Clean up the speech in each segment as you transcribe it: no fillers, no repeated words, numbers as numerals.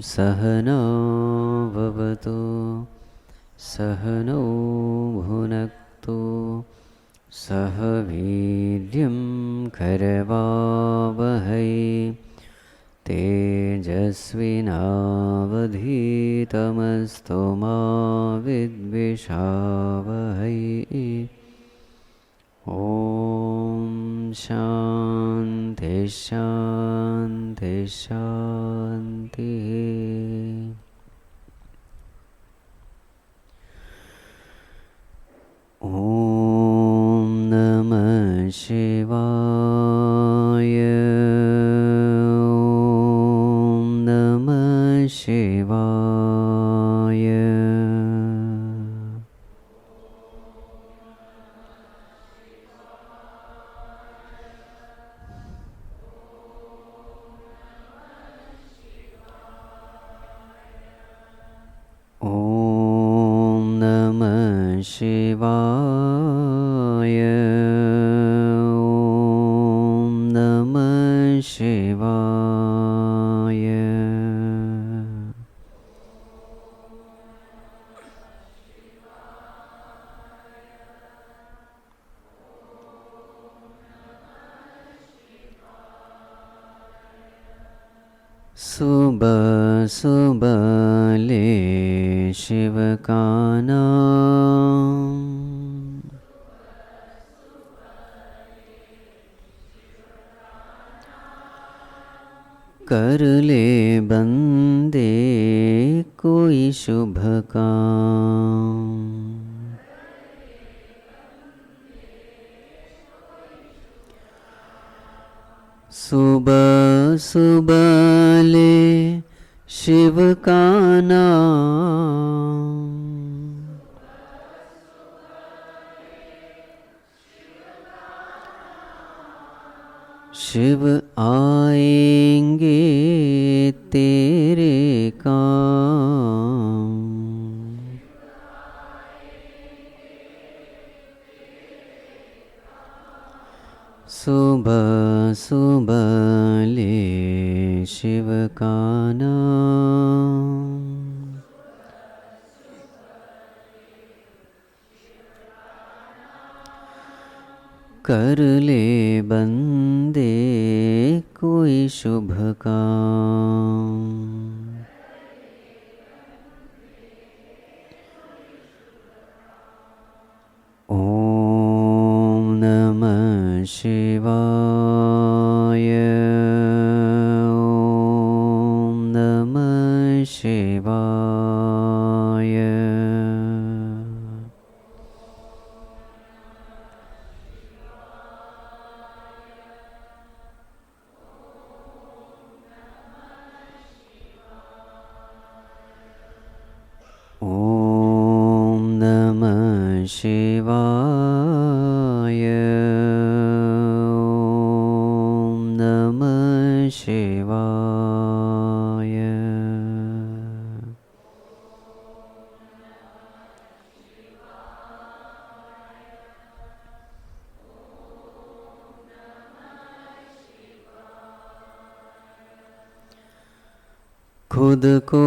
सहना भवतु सहनौ भुनक्तु सह वीर्यं करवावहै तेजस्विनावधीतमस्तु मा विद्विषावहै। ॐ शान्ति शान्ति शान्तिः। ॐ नमः शिवाय। ॐ नमः शिवाय। शिवाय। ॐ नमः शिवाय। सुबह सुबह ले शिव का नाम, कर ले बंदे कोई शुभ काम। सुबह सुबह ले शिव का नाम, शिव आएंगे तेरे काम। सुबह सुबह ले शिव का नाम, कर ले बंदे कोई शुभ काम। ॐ नमः शिवाय। ॐ नमः शिवाय। ॐ नमः शिवाय। ॐ नमः शिवाय। खुद को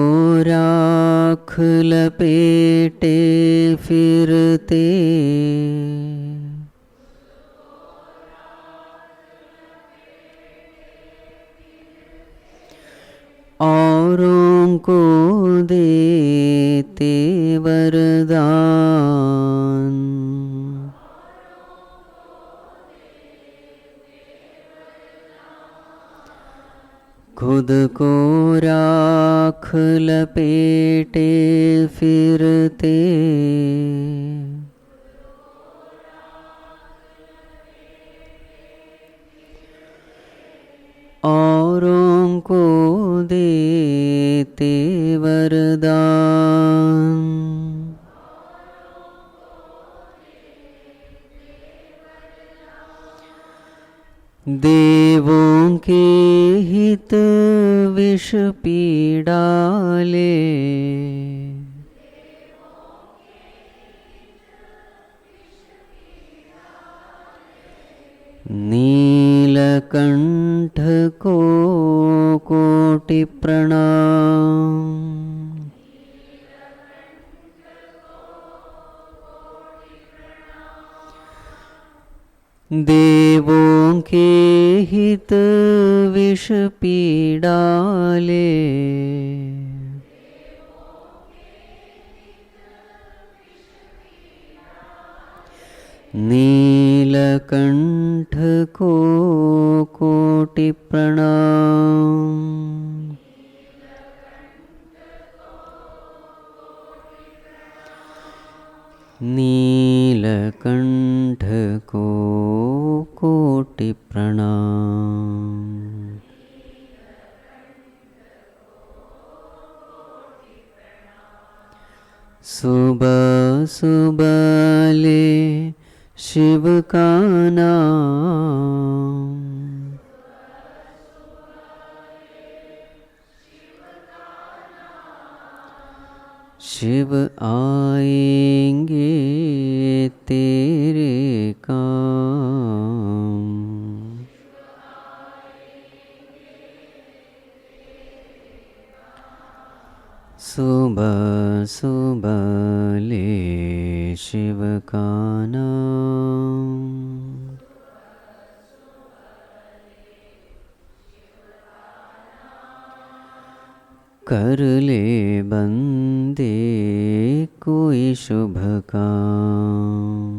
राख लपेटे फिरते, औरों को देते वरदान। खुद को राख लपेटे फिरते, औरों को देते वरदान। देवों के हित विष पीड़ा ले, नीलकंठ नीलकंठ को कोटि प्रणाम। देवों के हित विष पीड़ाले, नीलकंठ को कोटि प्रणाम। नीलकंठ को कोटि प्रणाम। सुबह सुबह ले शिव का नाम, शिव आएंगे तेरे काम। सुबह सुबह ले शिव का नाम, कर ले बंदे कोई शुभ काम।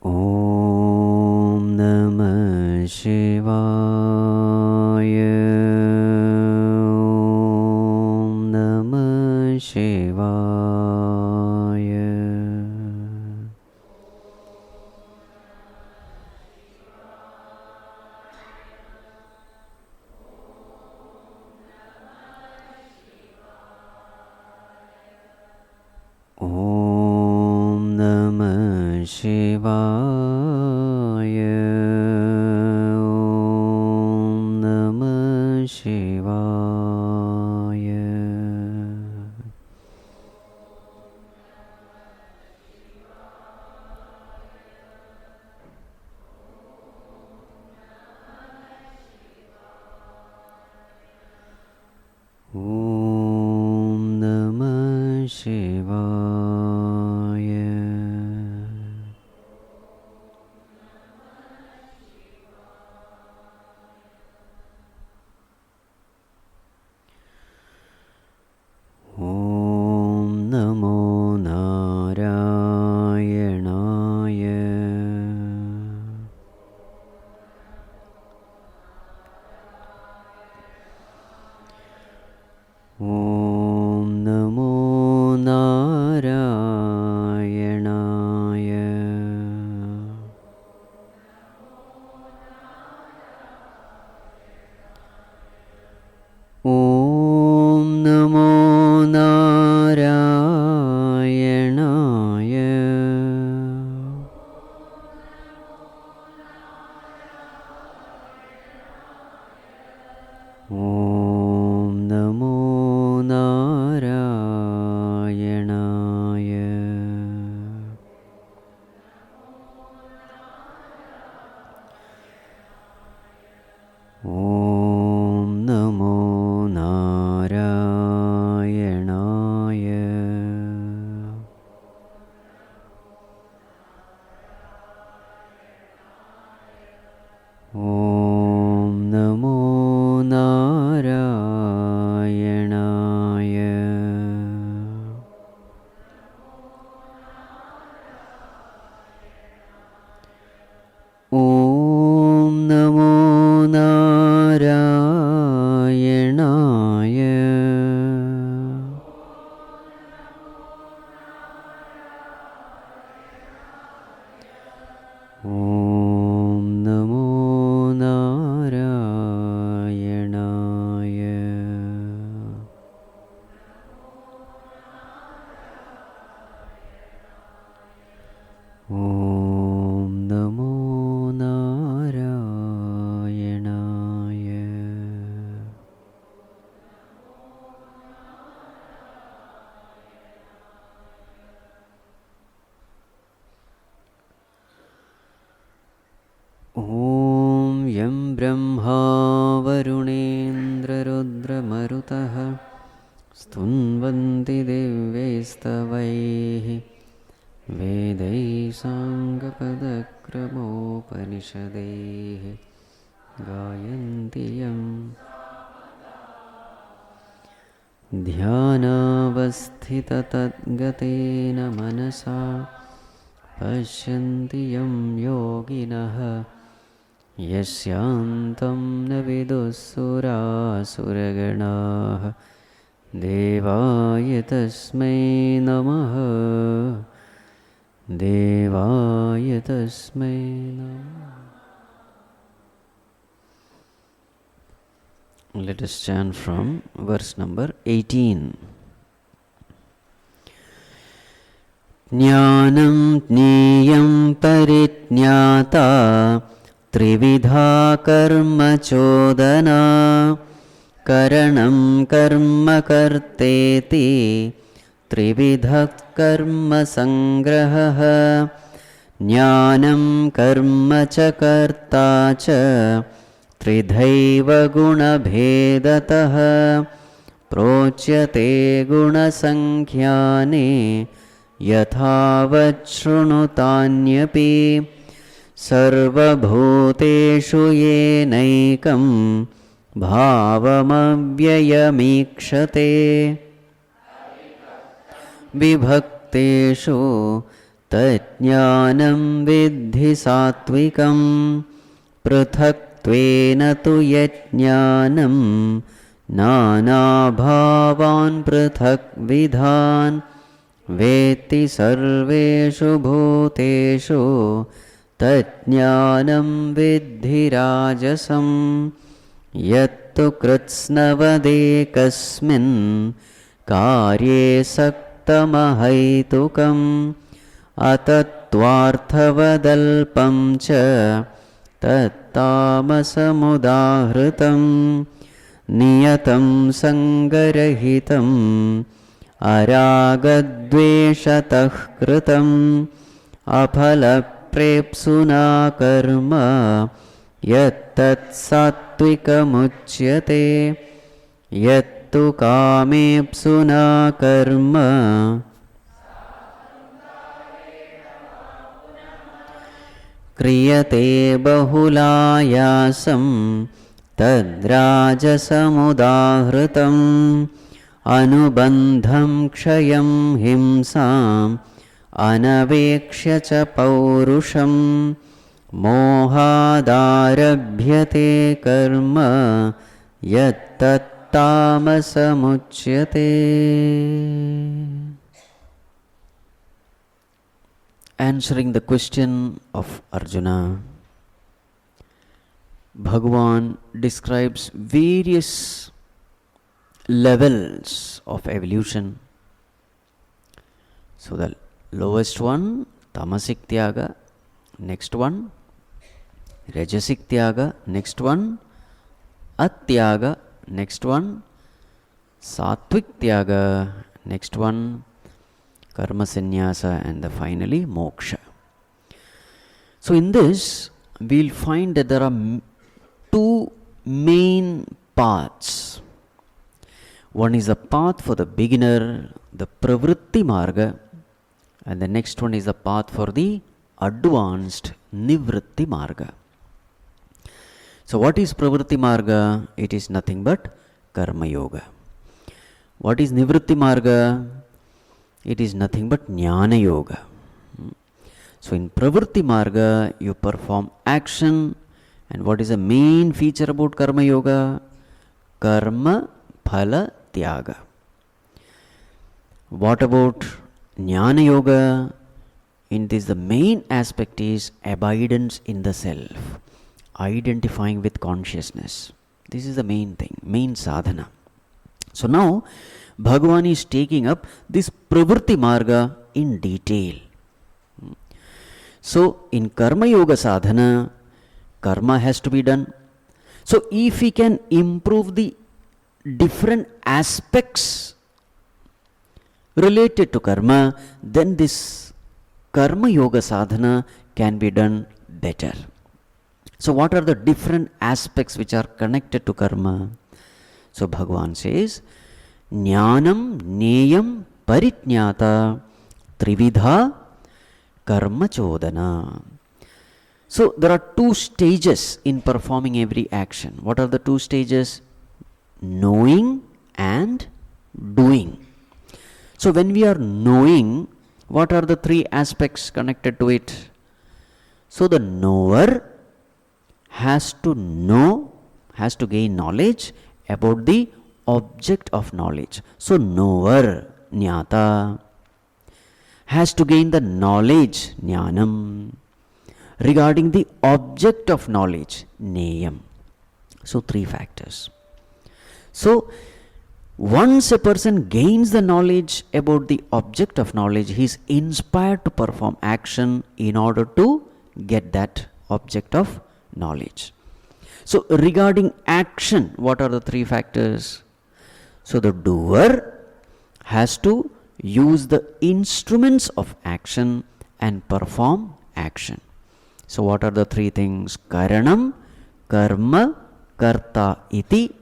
ओम नमः शिवाय। ओम नमः शिवाय। ओम नमः शिवाय। ओम नमः शिवाय। ओम नमः शिवाय। ओम नमो नारायणाय। ओम नमो नारायणाय। ओम नमो नारायणाय। ओम नमो नारायणाय। ओम नमो नारायणाय। ओम नमो नारायणाय। ब्रह्मा वरुणेन्द्ररुद्रमरुतः स्तुन्वन्ति दिव्यैस्तवैः वेदैः साङ्गपदक्रमोपनिषदैः गायन्ति यम् ध्यानावस्थिततद्गतेन मनसा पश्यन्ति यं योगिनः यस्यान्तं न विदुःसुरासुरगणाः देवाय तस्मै नमः देवाय तस्मै नमः. Let us chant from verse number 18. Jnanam jneyam parijñāta trividhā karma chodana karanam karma karteti trividhā karma sangrahah jnanam karma cha karta cha त्रिधैव गुणभेदतः प्रोच्यते गुणसङ्ख्याने यथावत् शृणुतान्यपि सर्वभूतेषु येनैकं भावमव्ययमीक्षते विभक्तेषु तज्ज्ञानं विद्धि सात्विकं पृथक् त्वेन तु यज्ञानं नानाभावान् पृथक् विधान् वेत्ति सर्वेषु भूतेषु तज्ज्ञानं विद्धि राजसं यत्तु कृत्स्नवदेकस्मिन् कार्ये सक्तमहैतुकम् अतत्त्वार्थवदल्पं च तत्तामसमुदाहृतं नियतं सङ्गरहितम् अरागद्वेषतः कृतम् अफलप्रेप्सुना कर्म यत्तत् सात्विकमुच्यते यत्तु कामेप्सुना कर्म क्रियते बहुलायासं तद्राजसमुदाहृतम् अनुबन्धं क्षयं हिंसाम् अनवेक्ष्य च पौरुषं मोहादारभ्यते कर्म यत्तत्तामसमुच्यते. Answering the question of Arjuna, Bhagavan describes various levels of evolution. So the lowest one, Tamasic Tyaga, next one, Rajasic Tyaga, next one, Atyaga, next one, Sāttvic Tyaga, next one, Karma Sannyasa, and finally Moksha. So in this, we'll find that there are two main paths. One is the path for the beginner, the Pravritti Marga, and the next one is the path for the advanced Nivritti Marga. So what is Pravritti Marga? It is nothing but Karma Yoga. What is Nivritti Marga? It is nothing but Jnana Yoga. So in Pravritti Marga, you perform action. And what is the main feature about Karma Yoga? Karma Phala Tyaga. What about Jnana Yoga? In this, the main aspect is abidance in the self, identifying with consciousness. This is the main thing, main sadhana. So now, Bhagavan is taking up this Pravritti Marga in detail. So, in Karma Yoga sadhana, karma has to be done. So, if we can improve the different aspects related to karma, then this Karma Yoga sadhana can be done better. So what are the different aspects which are connected to karma? So Bhagavan says, Jnanam Neyam Parijñāta Trividha Karma Chodana. So there are two stages in performing every action. What are the two stages? Knowing and doing. So when we are knowing, what are the three aspects connected to it? So the knower has to know, has to gain knowledge about the object of knowledge. So knower, jnata, has to gain the knowledge, jnanam, regarding the object of knowledge, neyam. So three factors. So once a person gains the knowledge about the object of knowledge, he is inspired to perform action in order to get that object of knowledge. So regarding action, what are the three factors? So the doer has to use the instruments of action and perform action. So what are the three things? Karanam, karma, karta iti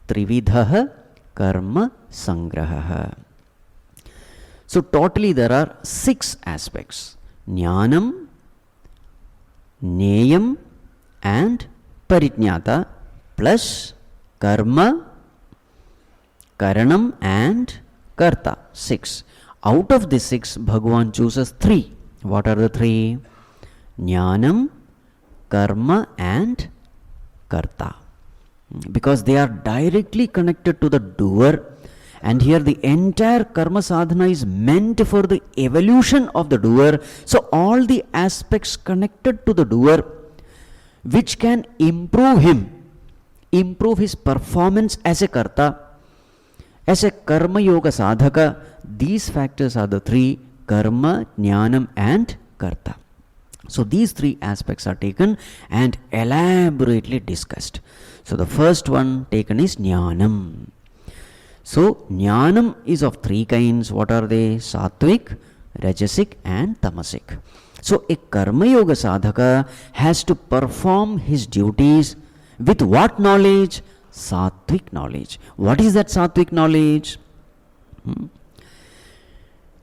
trividhaha karma sangraha. So totally there are 6 aspects: jnanam, neyam and parijñāta, plus karma, karanam and karta. 6. Out of the 6, Bhagavan chooses 3. What are the 3? Jnanam, karma and karta. Because they are directly connected to the doer, and here the entire karma sadhana is meant for the evolution of the doer. So all the aspects connected to the doer which can improve him, improve his performance as a karta, as a karma yoga sadhaka, these factors are the 3: karma, jnanam and karta. So these 3 aspects are taken and elaborately discussed. So the first one taken is jnanam. So jnanam is of 3 kinds. What are they? Sāttvic, Rajasic and Tamasic. So a karma yoga sadhaka has to perform his duties with what knowledge? Sāttvic knowledge. What is that Sāttvic knowledge?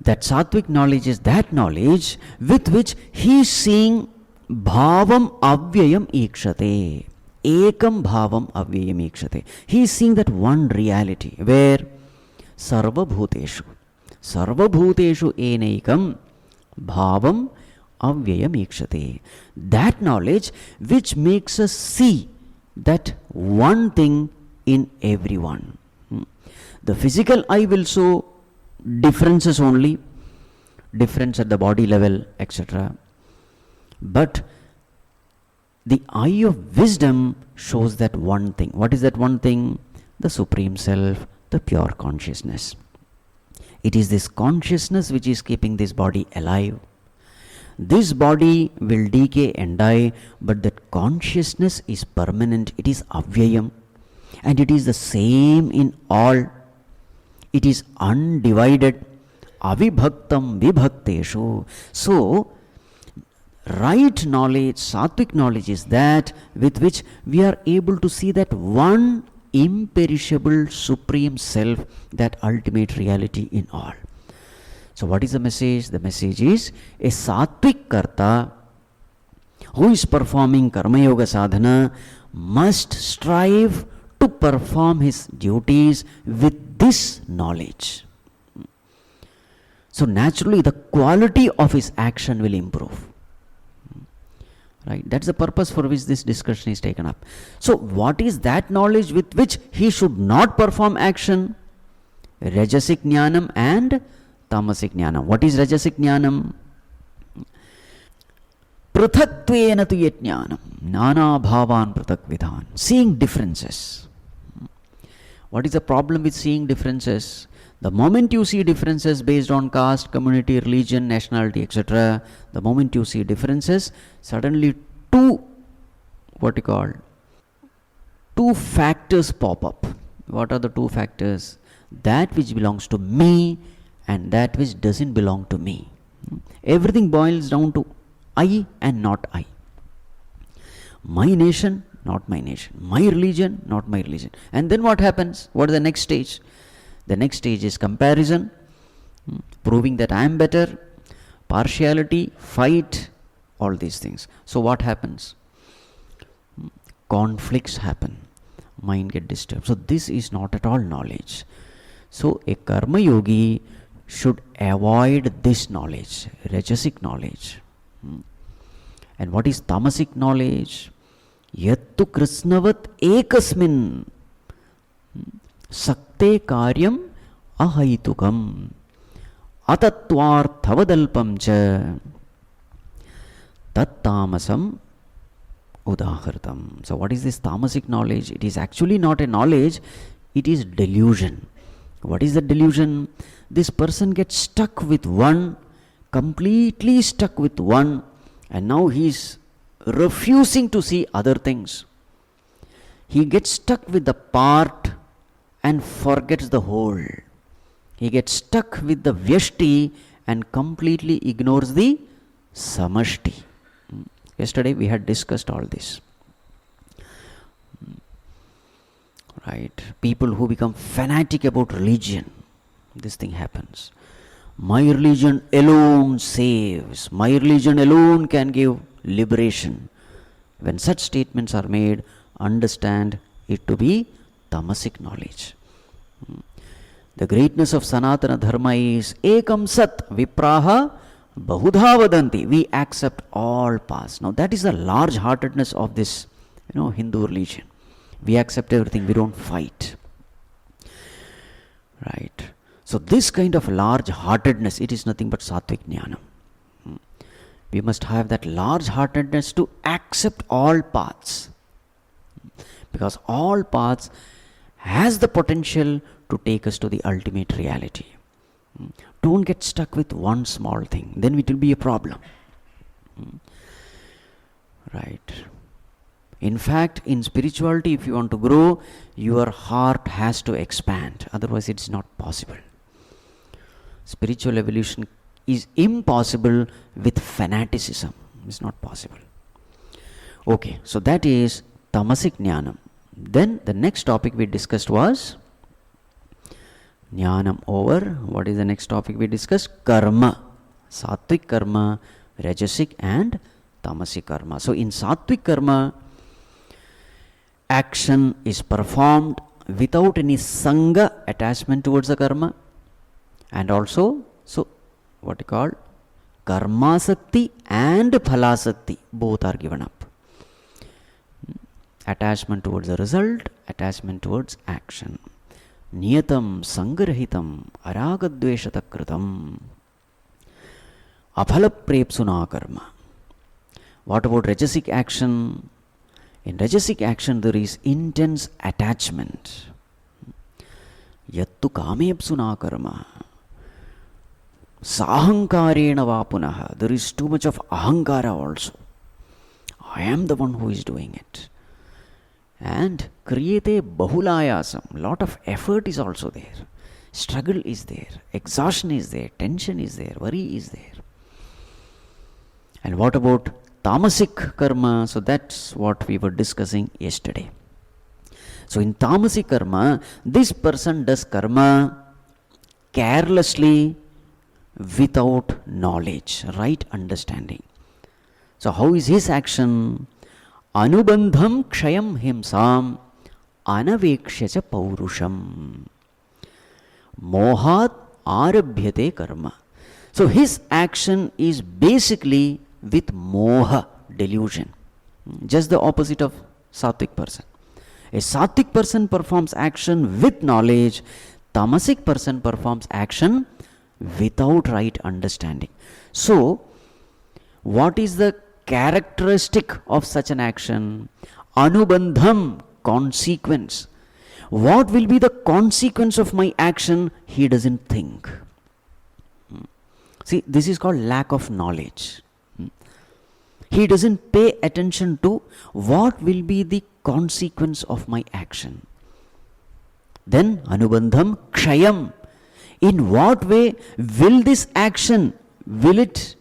That Sāttvic knowledge is that knowledge with which he is seeing bhavam avyayam ikshate. Ekam bhavam avyayam ikshate. He is seeing that one reality where sarva bhuteshu enaikam bhavam avyayam ikshate. That knowledge which makes us see that one thing in everyone. The physical eye will show differences only, difference at the body level, etc. But the eye of wisdom shows that one thing. What is that one thing? The Supreme Self, the pure consciousness. It is this consciousness which is keeping this body alive. This body will decay and die, but that consciousness is permanent. It is avyayam, and it is the same in all. It is undivided. Avibhaktam vibhakteshu. So, right knowledge, Sāttvic knowledge is that with which we are able to see that one imperishable Supreme Self, that ultimate reality in all. So what is the message? The message is a Sāttvic Karta who is performing Karma Yoga Sadhana must strive to perform his duties with this knowledge. So naturally the quality of his action will improve. Right? That's the purpose for which this discussion is taken up. So what is that knowledge with which he should not perform action? Rajasic Jnanam and Tamasic Jnanam. What is Rajasic Jnanam? Pruthatvena tu yet jnanam, nana bhavan pratak vidhan. Seeing differences. What is the problem with seeing differences? The moment you see differences based on caste, community, religion, nationality, etc., the moment you see differences, suddenly two factors pop up. What are the 2 factors? That which belongs to me and that which doesn't belong to me. Everything boils down to I and not I. My nation, not my nation. My religion, not my religion. And then what happens? What is the next stage? The next stage is comparison, proving that I am better, partiality, fight, all these things. So what happens? Conflicts happen. Mind get disturbed. So this is not at all knowledge. So a karma yogi should avoid this knowledge, Rajasic knowledge. And what is Tamasic knowledge? Yattu krisnavat ekasmin sakte karyam ahaitukam atattvarthavadalpam cha tattamasam udahartam. So what is this Tamasic knowledge? It is actually not a knowledge, it is delusion. What is the delusion? This person gets stuck with one, completely stuck with one, and now he is refusing to see other things. He gets stuck with the part and forgets the whole. He gets stuck with the vyashti and completely ignores the samashti. Yesterday we had discussed all this. Right? People who become fanatic about religion, this thing happens. My religion alone saves. My religion alone can give liberation. When such statements are made, understand it to be tamasic knowledge. The greatness of Sanatana Dharma is ekam sat vipraha bahudha vadanti. We accept all paths. Now that is the large heartedness of this Hindu religion. We accept everything, we don't fight. Right? So this kind of large heartedness, it is nothing but Sāttvic jnanam. We must have that large heartedness to accept all paths. Because all paths has the potential to take us to the ultimate reality. Don't get stuck with one small thing, then it will be a problem. Right? In fact, in spirituality, if you want to grow, your heart has to expand. Otherwise, it's not possible. Spiritual evolution is impossible with fanaticism. It's not possible. Okay, so that is Tamasic Jnanam. Then the next topic we discussed was Jnanam over. What is the next topic we discussed? Karma. Sāttvic karma, Rajasic and Tamasic karma. So in Sāttvic karma, action is performed without any sangha attachment towards the karma, and also what you call karmasakti and phalasakti, both are given up. Attachment towards the result, attachment towards action. Niyatam sangarahitam aragadveshatakritam aphala karma. What about Rajasic action? In Rajasic action, there is intense attachment. Yattu kamepsuna karma. Sahankarena vapunaha. There is too much of ahankara also. I am the one who is doing it. And kriyate bahulayasam. Lot of effort is also there. Struggle is there. Exhaustion is there. Tension is there. Worry is there. And what about Tamasic karma? So that's what we were discussing yesterday. So in Tamasic karma, this person does karma carelessly, without knowledge, right understanding. So how is his action? Anubandham kshayam himsam anavekshacha paurusham mohat arabhyate karma. So his action is basically with moha, delusion. Just the opposite of Sāttvic person. A Sāttvic person performs action with knowledge. Tamasic person performs action without right understanding. So, what is the characteristic of such an action? Anubandham, consequence. What will be the consequence of my action? He doesn't think. See, this is called lack of knowledge. He doesn't pay attention to what will be the consequence of my action. Then, Anubandham kshayam. In what way will this action, will it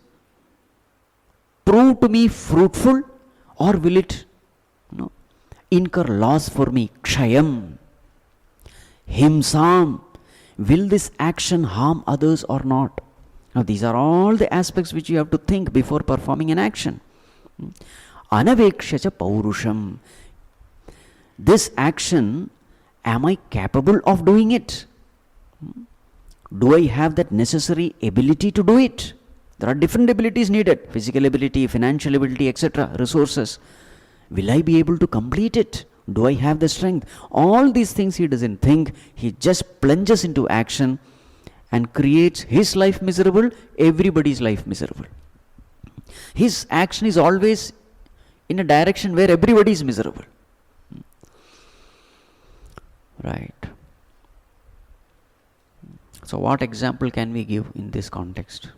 prove to me fruitful, or will it incur loss for me. Kshayam. Himsam. Will this action harm others or not? Now these are all the aspects which you have to think before performing an action. Anavekshacha paurusham. This action, am I capable of doing it? Do I have that necessary ability to do it? There are different abilities needed. Physical ability, financial ability, etc. Resources. Will I be able to complete it? Do I have the strength? All these things he doesn't think. He just plunges into action and creates his life miserable, everybody's life miserable. His action is always in a direction where everybody is miserable. Right. So what example can we give in this context?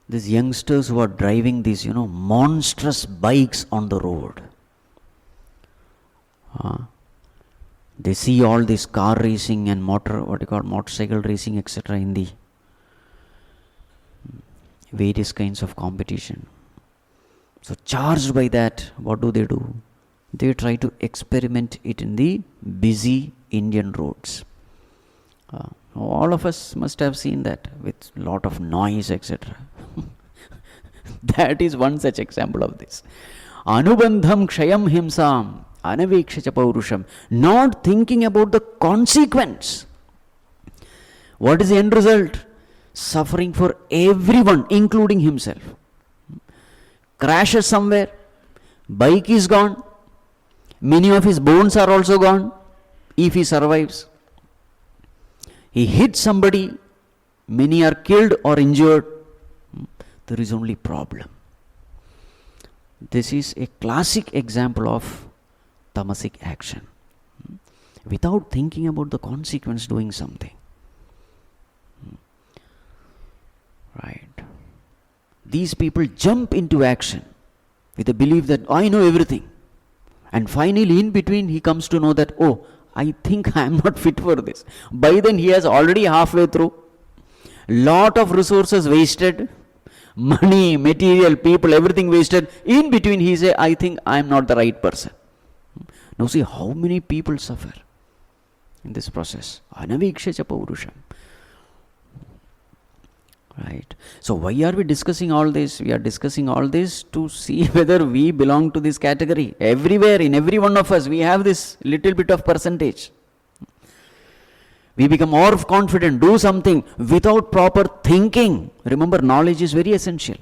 These youngsters who are driving these, monstrous bikes on the road. They see all this car racing and motorcycle racing, etc. in the various kinds of competition. So charged by that, what do? They try to experiment it in the busy Indian roads. All of us must have seen that with lot of noise, etc. That is one such example of this. Anubandham kshayam himsam anavekshacha paurusham. Not thinking about the consequence. What is the end result? Suffering for everyone, including himself. Crashes somewhere, bike is gone, many of his bones are also gone, if he survives. He hits somebody, many are killed or injured. There is only problem. This is a classic example of tamasic action. Without thinking about the consequence, doing something. Right. These people jump into action with the belief that I know everything. And finally, in between, he comes to know that, oh, I think I am not fit for this. By then, he has already halfway through. Lot of resources wasted. Money, material, people, everything wasted. In between, he says, I think I am not the right person. Now see how many people suffer in this process. Anavekshacha paurusham. Right. So why are we discussing all this? We are discussing all this to see whether we belong to this category. Everywhere, in every one of us, we have this little bit of percentage. We become more confident, do something without proper thinking. Remember, knowledge is very essential.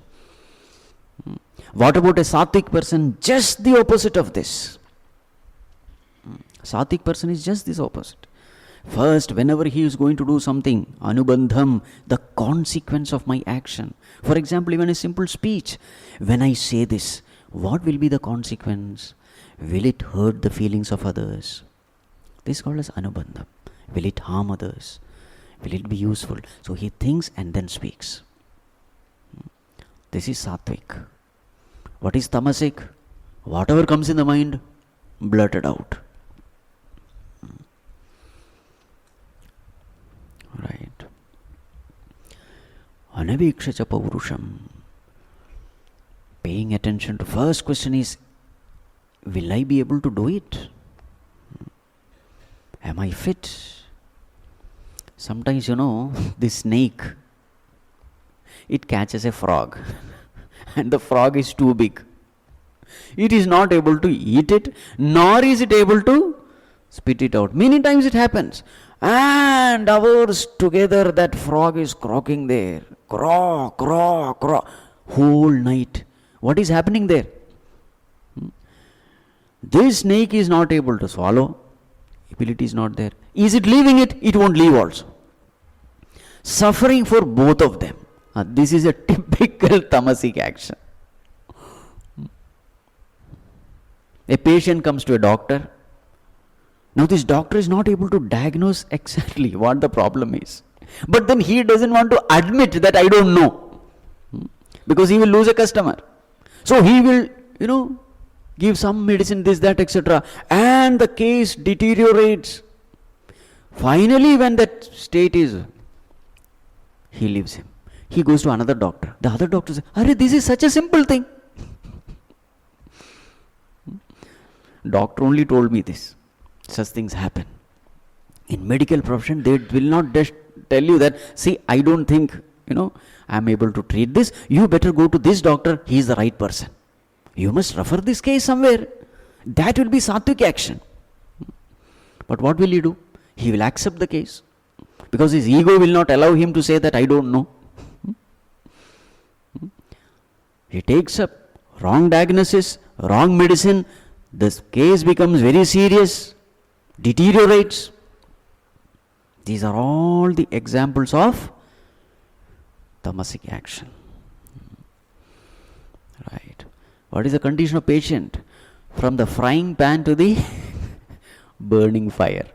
What about a Sāttvic person? Just the opposite of this. Sāttvic person is just this opposite. First, whenever he is going to do something, anubandham, the consequence of my action. For example, even a simple speech. When I say this, what will be the consequence? Will it hurt the feelings of others? This is called as anubandham. Will it harm others? Will it be useful? So he thinks and then speaks. This is Sāttvic. What is Tamasic? Whatever comes in the mind, blurted out. Right. Anavekshacha paurusham. Paying attention to first question is, will I be able to do it? Am I fit? Sometimes, this snake, it catches a frog and the frog is too big. It is not able to eat it, nor is it able to spit it out. Many times it happens. And hours together that frog is croaking there. Croak, croak, croak. Whole night. What is happening there? This snake is not able to swallow. Ability is not there. Is it leaving it? It won't leave also. Suffering for both of them. This is a typical tamasic action. A patient comes to a doctor. Now this doctor is not able to diagnose exactly what the problem is. But then he doesn't want to admit that I don't know. Because he will lose a customer. So he will, give some medicine, this, that, etc. And the case deteriorates. Finally, when that state is, he leaves him. He goes to another doctor. The other doctor says, Arey, this is such a simple thing. doctor only told me this. Such things happen. In medical profession, they will not just tell you that, see, I don't think, I am able to treat this. You better go to this doctor. He is the right person. You must refer this case somewhere. That will be Sāttvic action. But what will he do? He will accept the case. Because his ego will not allow him to say that I don't know. He takes up wrong diagnosis, wrong medicine. This case becomes very serious, deteriorates. These are all the examples of Tamasic action. Right. What is the condition of patient? From the frying pan to the burning fire.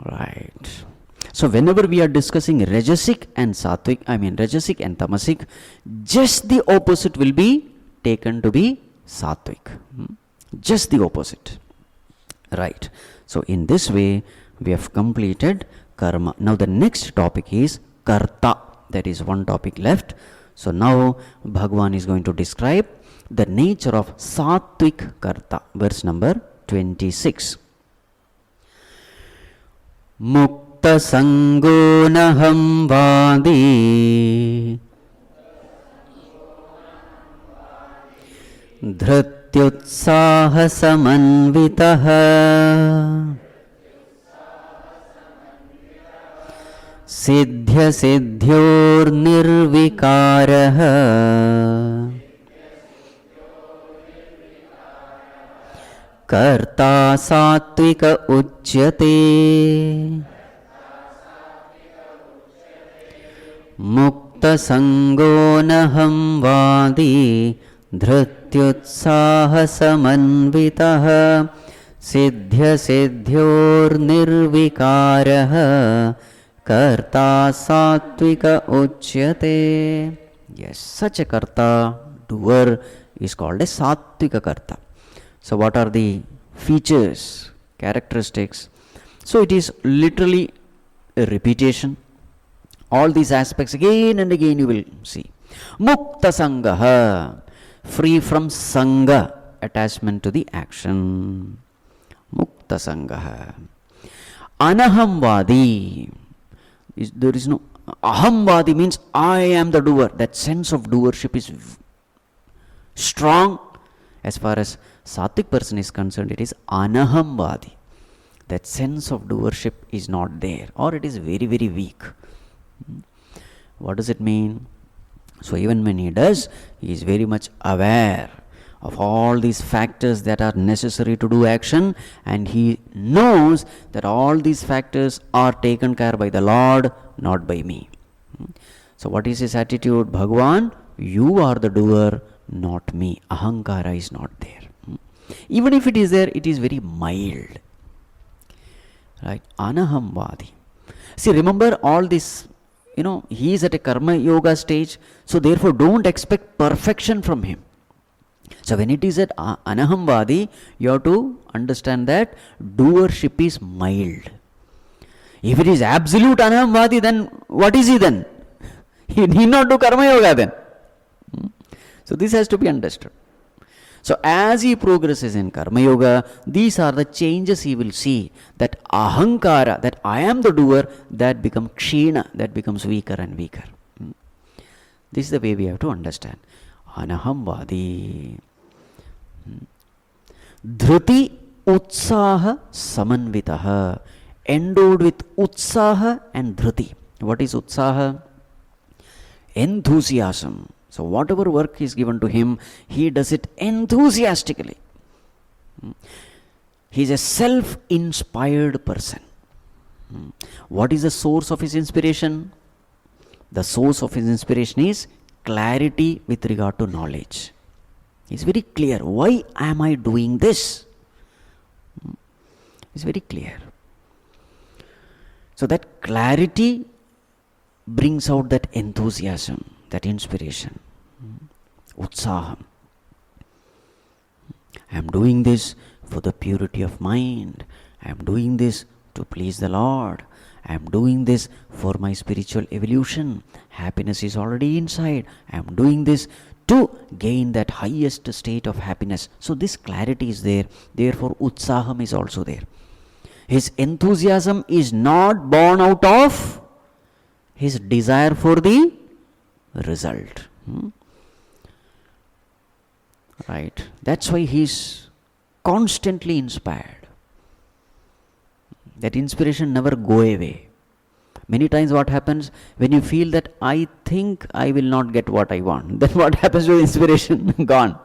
Right. So whenever we are discussing Rajasic and Sāttvic, Rajasic and Tamasic, just the opposite will be taken to be Sāttvic. Just the opposite. Right. So in this way, we have completed karma. Now the next topic is Karta. That is one topic left. So now Bhagavan is going to describe the nature of Sāttvic Karta. Verse number 26. Mukta sango naham vadi dhrityutsaha samanvitaha siddhya siddhyor nirvikaraha Karta Sāttvic uchyate Mukta sango naham vadi dhrityutsaha samanvitaha siddhya siddhyor nirvikaraha Karta Sāttvic uchyate. Yes, such a Karta, doer, is called a Sāttvic Karta. So what are the features, characteristics? So it is literally a repetition. All these aspects again and again you will see. Mukta sangaha, free from sangha, attachment to the action. Mukta sangaha. Anahamvadi, there is no, ahamvadi means I am the doer. That sense of doership is strong. As far as Sāttvic person is concerned, it is anahamvadi. That sense of doership is not there, or it is very, very weak. What does it mean? So even when he does, he is very much aware of all these factors that are necessary to do action, and he knows that all these factors are taken care by the Lord, not by me. So what is his attitude? Bhagavan, you are the doer, not me. Ahankara is not there. Even if it is there, it is very mild. Right? Anahamvadi. See, remember all this, he is at a karma yoga stage, so therefore don't expect perfection from him. So when it is at anahamvadi, you have to understand that doership is mild. If it is absolute anahamvadi, then what is he then? He need not do karma yoga then. So this has to be understood. So as he progresses in karma yoga, these are the changes he will see. That ahankara, that I am the doer, that becomes kshina, that becomes weaker and weaker. This is the way we have to understand. Anahamvadi. Dhruti utsaha samanvitaha. Endowed with utsaha and dhruti. What is utsaha? Enthusiasm. So whatever work is given to him, he does it enthusiastically. He is a self-inspired person. What is the source of his inspiration? The source of his inspiration is clarity with regard to knowledge. He is very clear. Why am I doing this? He is very clear. So that clarity brings out that enthusiasm, that inspiration, utsaham. I am doing this for the purity of mind. I am doing this to please the Lord. I am doing this for my spiritual evolution. Happiness is already inside. I am doing this to gain that highest state of happiness. So this clarity is there. Therefore, utsaham is also there. His enthusiasm is not born out of his desire for the result. Right. That's why he is constantly inspired. That inspiration never go away. Many times what happens, when you feel that I think I will not get what I want, then what happens to the inspiration? Gone.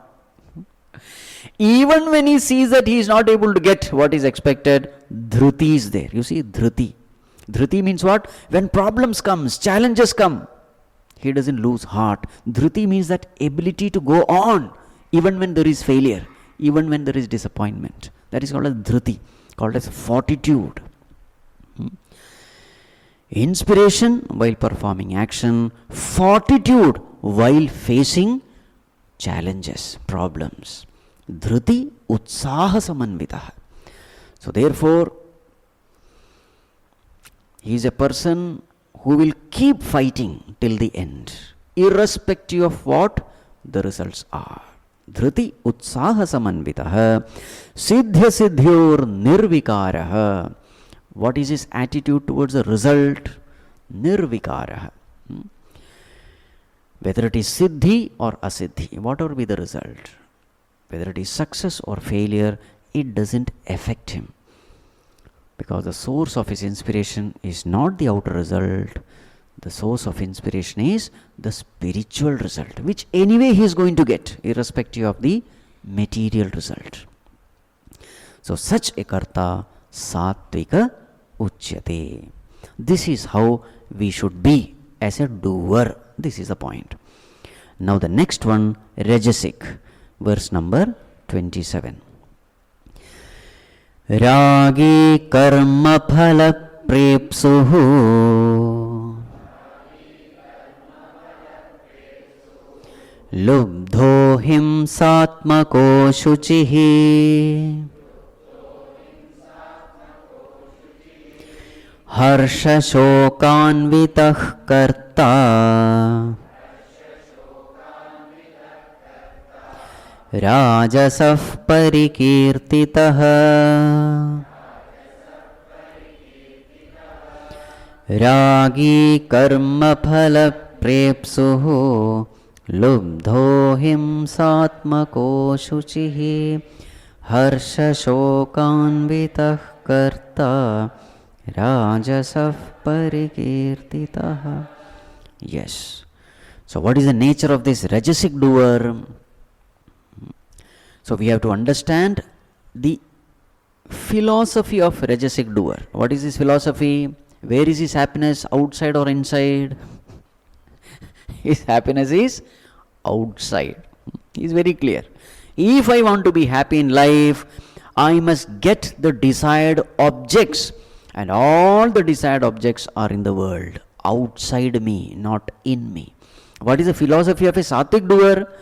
Even when he sees that he is not able to get what is expected, dhruti is there. You see, dhruti. Dhruti means what? When problems comes, challenges come, he doesn't lose heart. Dhruti means that ability to go on, even when there is failure, even when there is disappointment. That is called as dhruti, called as fortitude. Inspiration while performing action, fortitude while facing challenges, problems. Dhruti utsaha samanvitaha. So therefore, he is a person who will keep fighting till the end, irrespective of what the results are. Dhruti utsaha samanvitaha, siddhya siddhyor nirvikaraha. What is his attitude towards the result? Nirvikaraha. Whether it is siddhi or asiddhi, whatever be the result, whether it is success or failure, it doesn't affect him. Because the source of his inspiration is not the outer result. The source of inspiration is the spiritual result, which anyway he is going to get, irrespective of the material result. So such a karta Sāttvic uchyate. This is how we should be as a doer. This is the point. Now the next one, Rajasic, verse number 27. Rāgi karma phala prepsuhu lubdho himsātmako shuchihi harsha shokanvitah karta Rajasah parikirtitah Rāgi karma phala prepsuhu lubdho himsātmako shuchihi harsha shokanvitah karta Rajasah parikirtitah. Yes. So what is the nature of this Rajasic doer? So we have to understand the philosophy of Rajasic doer. What is his philosophy? Where is his happiness? Outside or inside? His happiness is outside. He is very clear. If I want to be happy in life, I must get the desired objects. And all the desired objects are in the world, outside me, not in me. What is the philosophy of a Sāttvic doer?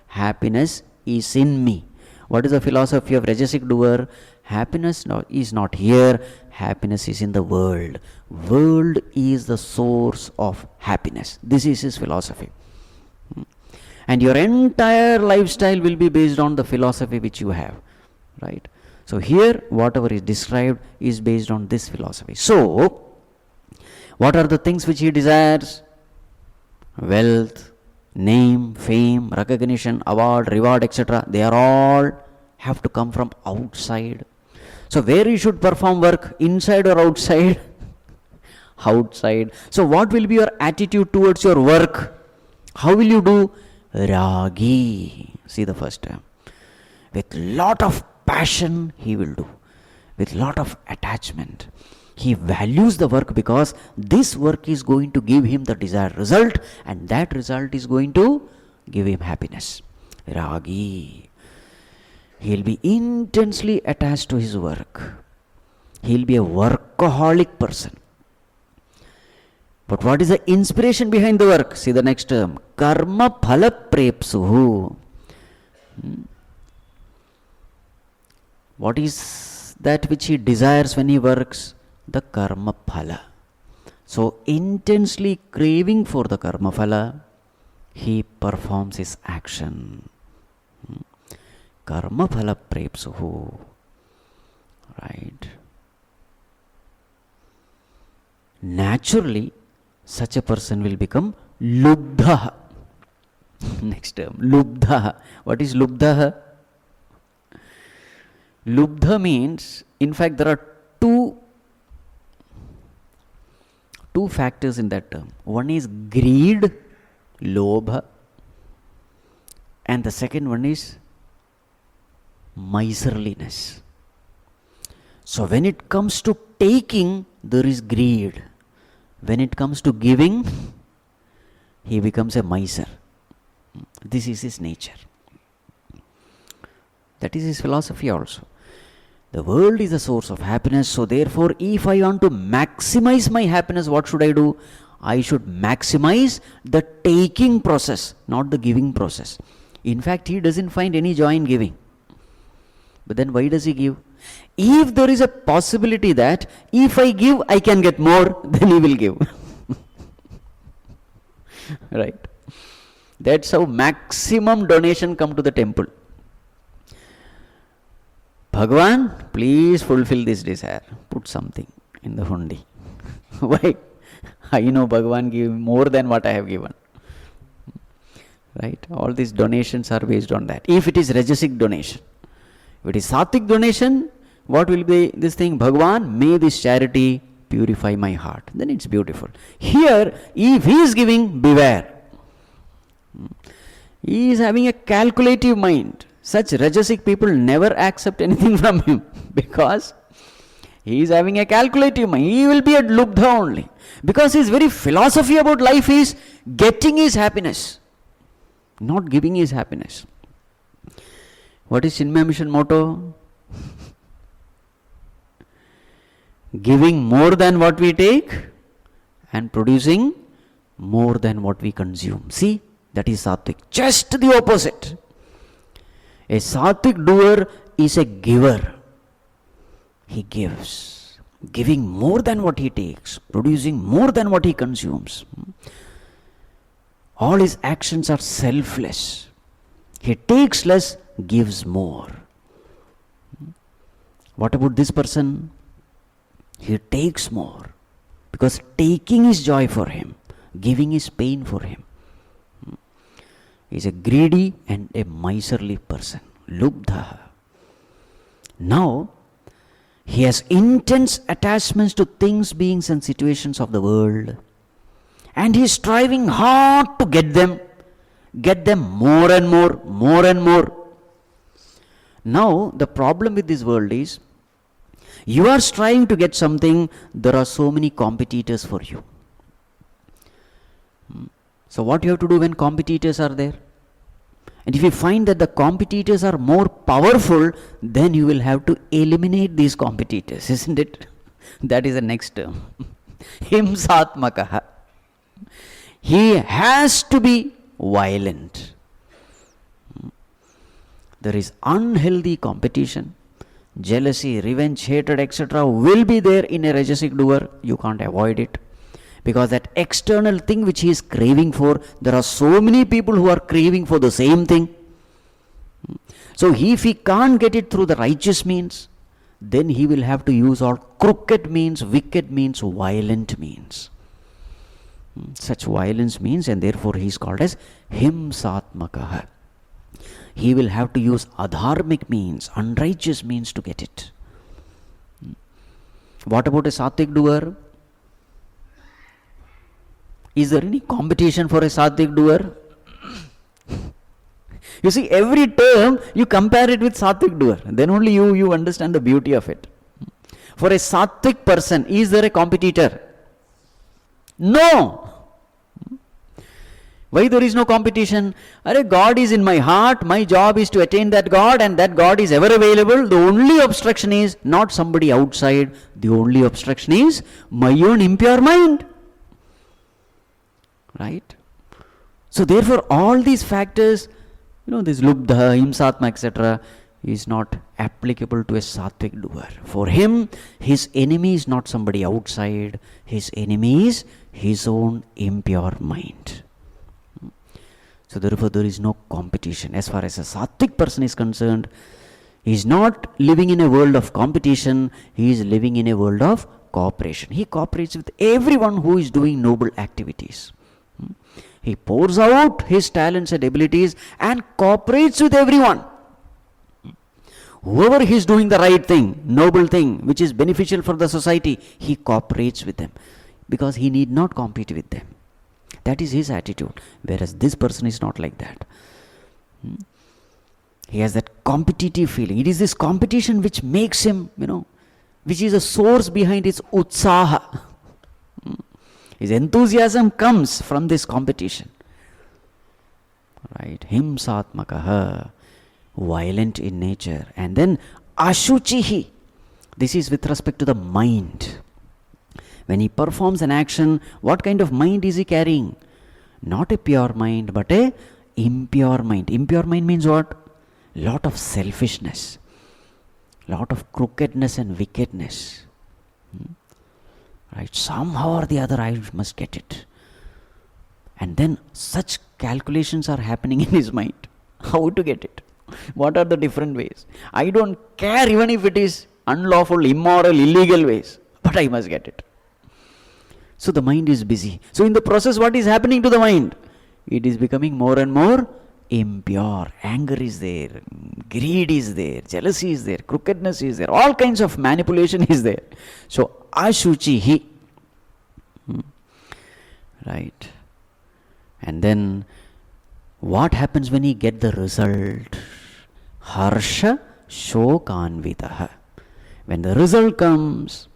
Happiness is in me. What is the philosophy of Rajasic doer? Happiness is not here, happiness is in the world. World is the source of happiness. This is his philosophy. And your entire lifestyle will be based on the philosophy which you have. Right? So here, whatever is described is based on this philosophy. So, what are the things which he desires? Wealth, name, fame, recognition, award, reward, etc. They are all have to come from outside. So where you should perform work, inside or outside? Outside. So what will be your attitude towards your work? How will you do? Rāgi. See the first term. With lot of passion he will do, with lot of attachment. He values the work because this work is going to give him the desired result, and that result is going to give him happiness. Rāgi. He'll be intensely attached to his work. He'll be a workaholic person. But what is the inspiration behind the work? See the next term. Karma phala prepsuhu. What is that which he desires when he works? The karma phala. So intensely craving for the karma phala, he performs his action. Karma phala prepsuhu. Right? Naturally, such a person will become lubdha. Next term, lubdha. What is lubdha? Lubdha means, in fact, there are two factors in that term. One is greed, lobha, and the second one is miserliness. So when it comes to taking, there is greed. When it comes to giving, he becomes a miser. This is his nature. That is his philosophy also. The world is a source of happiness, so therefore if I want to maximize my happiness, what should I do? I should maximize the taking process, not the giving process. In fact, he doesn't find any joy in giving. But then why does he give? If there is a possibility that if I give, I can get more, then he will give. Right? That's how maximum donation come to the temple. Bhagwan, please fulfill this desire. Put something in the hundi. Why? I know Bhagwan give more than what I have given. Right? All these donations are based on that. If it is Rajasic donation. If it is Sāttvic donation, what will be this thing? Bhagwan, may this charity purify my heart. Then it's beautiful. Here, if he is giving, beware. He is having a calculative mind. Such Rajasic people never accept anything from him because he is having a calculative mind. He will be a lubdha only. Because his very philosophy about life is getting his happiness, not giving his happiness. What is Chinmaya Mission motto? Giving more than what we take and producing more than what we consume. See, that is Sāttvic. Just the opposite. A Sāttvic doer is a giver. He gives. Giving more than what he takes. Producing more than what he consumes. All his actions are selfless. He takes less, gives more. What about this person? He takes more. Because taking is joy for him. Giving is pain for him. He is a greedy and a miserly person. Lubdha. Now, he has intense attachments to things, beings and situations of the world. And he is striving hard to get them more and more, more and more. Now, the problem with this world is, you are striving to get something, there are so many competitors for you. So what you have to do when competitors are there? And if you find that the competitors are more powerful, then you will have to eliminate these competitors, isn't it? That is the next term. Himsatmakaha. He has to be violent. There is unhealthy competition. Jealousy, revenge, hatred, etc. will be there in a Rajasic doer. You can't avoid it. Because that external thing which he is craving for, there are so many people who are craving for the same thing. So if he can't get it through the righteous means, then he will have to use all crooked means, wicked means, violent means. Such violence means, and therefore he is called as Himsatmakaha. He will have to use adharmic means, unrighteous means to get it. What about a Sāttvic doer? Is there any competition for a Sāttvic doer? You see, every term you compare it with Sāttvic doer. Then only you understand the beauty of it. For a Sāttvic person, is there a competitor? No. Why there is no competition? God is in my heart, my job is to attain that God, and that God is ever available. The only obstruction is not somebody outside. The only obstruction is my own impure mind. Right? So therefore all these factors, this lubdha, himsatma, etc. is not applicable to a Sāttvic doer. For him, his enemy is not somebody outside. His enemy is his own impure mind. So therefore there is no competition. As far as a Sāttvic person is concerned, he is not living in a world of competition, he is living in a world of cooperation. He cooperates with everyone who is doing noble activities. He pours out his talents and abilities and cooperates with everyone. Whoever is doing the right thing, noble thing, which is beneficial for the society, he cooperates with them because he need not compete with them. That is his attitude. Whereas this person is not like that. He has that competitive feeling. It is this competition which makes him, which is a source behind his utsaha. His enthusiasm comes from this competition. Right? Himsatmakaha, violent in nature. And then ashuchihi. This is with respect to the mind. When he performs an action, what kind of mind is he carrying? Not a pure mind, but a impure mind. Impure mind means what? Lot of selfishness, lot of crookedness and wickedness. Right? Somehow or the other I must get it. And then such calculations are happening in his mind. How to get it? What are the different ways? I don't care even if it is unlawful, immoral, illegal ways, but I must get it. So the mind is busy. So in the process, what is happening to the mind? It is becoming more and more impure. Anger is there, greed is there, jealousy is there, crookedness is there, all kinds of manipulation is there. So ashuchihi. Right. And then what happens when he get the result? Harsha shokanvitaha. When the result comes,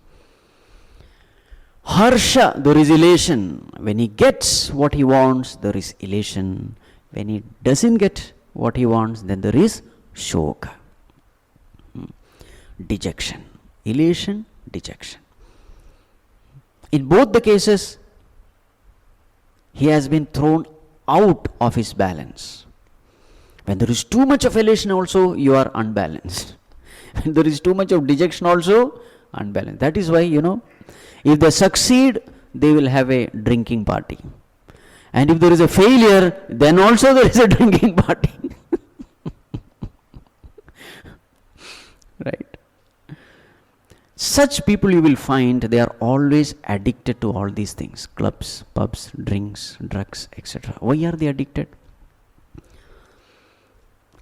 harsha, there is elation. When he gets what he wants, there is elation. When he doesn't get what he wants, then there is shoka. Dejection. Elation, dejection. In both the cases, he has been thrown out of his balance. When there is too much of elation also, you are unbalanced. When there is too much of dejection also, unbalanced. That is why, if they succeed, they will have a drinking party. And if there is a failure, then also there is a drinking party. Right? Such people you will find, they are always addicted to all these things. Clubs, pubs, drinks, drugs, etc. Why are they addicted?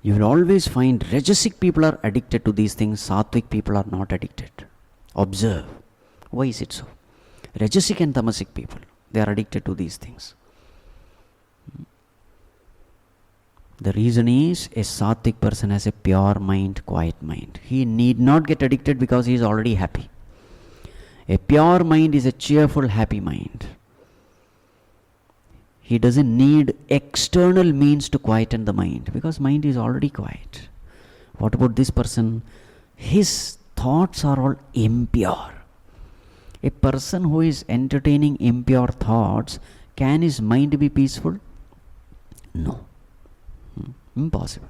You will always find Rajasic people are addicted to these things, Sāttvic people are not addicted. Observe. Why is it so? Rajasic and Tamasic people, they are addicted to these things. The reason is a Sāttvic person has a pure mind, quiet mind. He need not get addicted because he is already happy. A pure mind is a cheerful, happy mind. He doesn't need external means to quieten the mind because mind is already quiet. What about this person? His thoughts are all impure. A person who is entertaining impure thoughts, can his mind be peaceful? No. Impossible.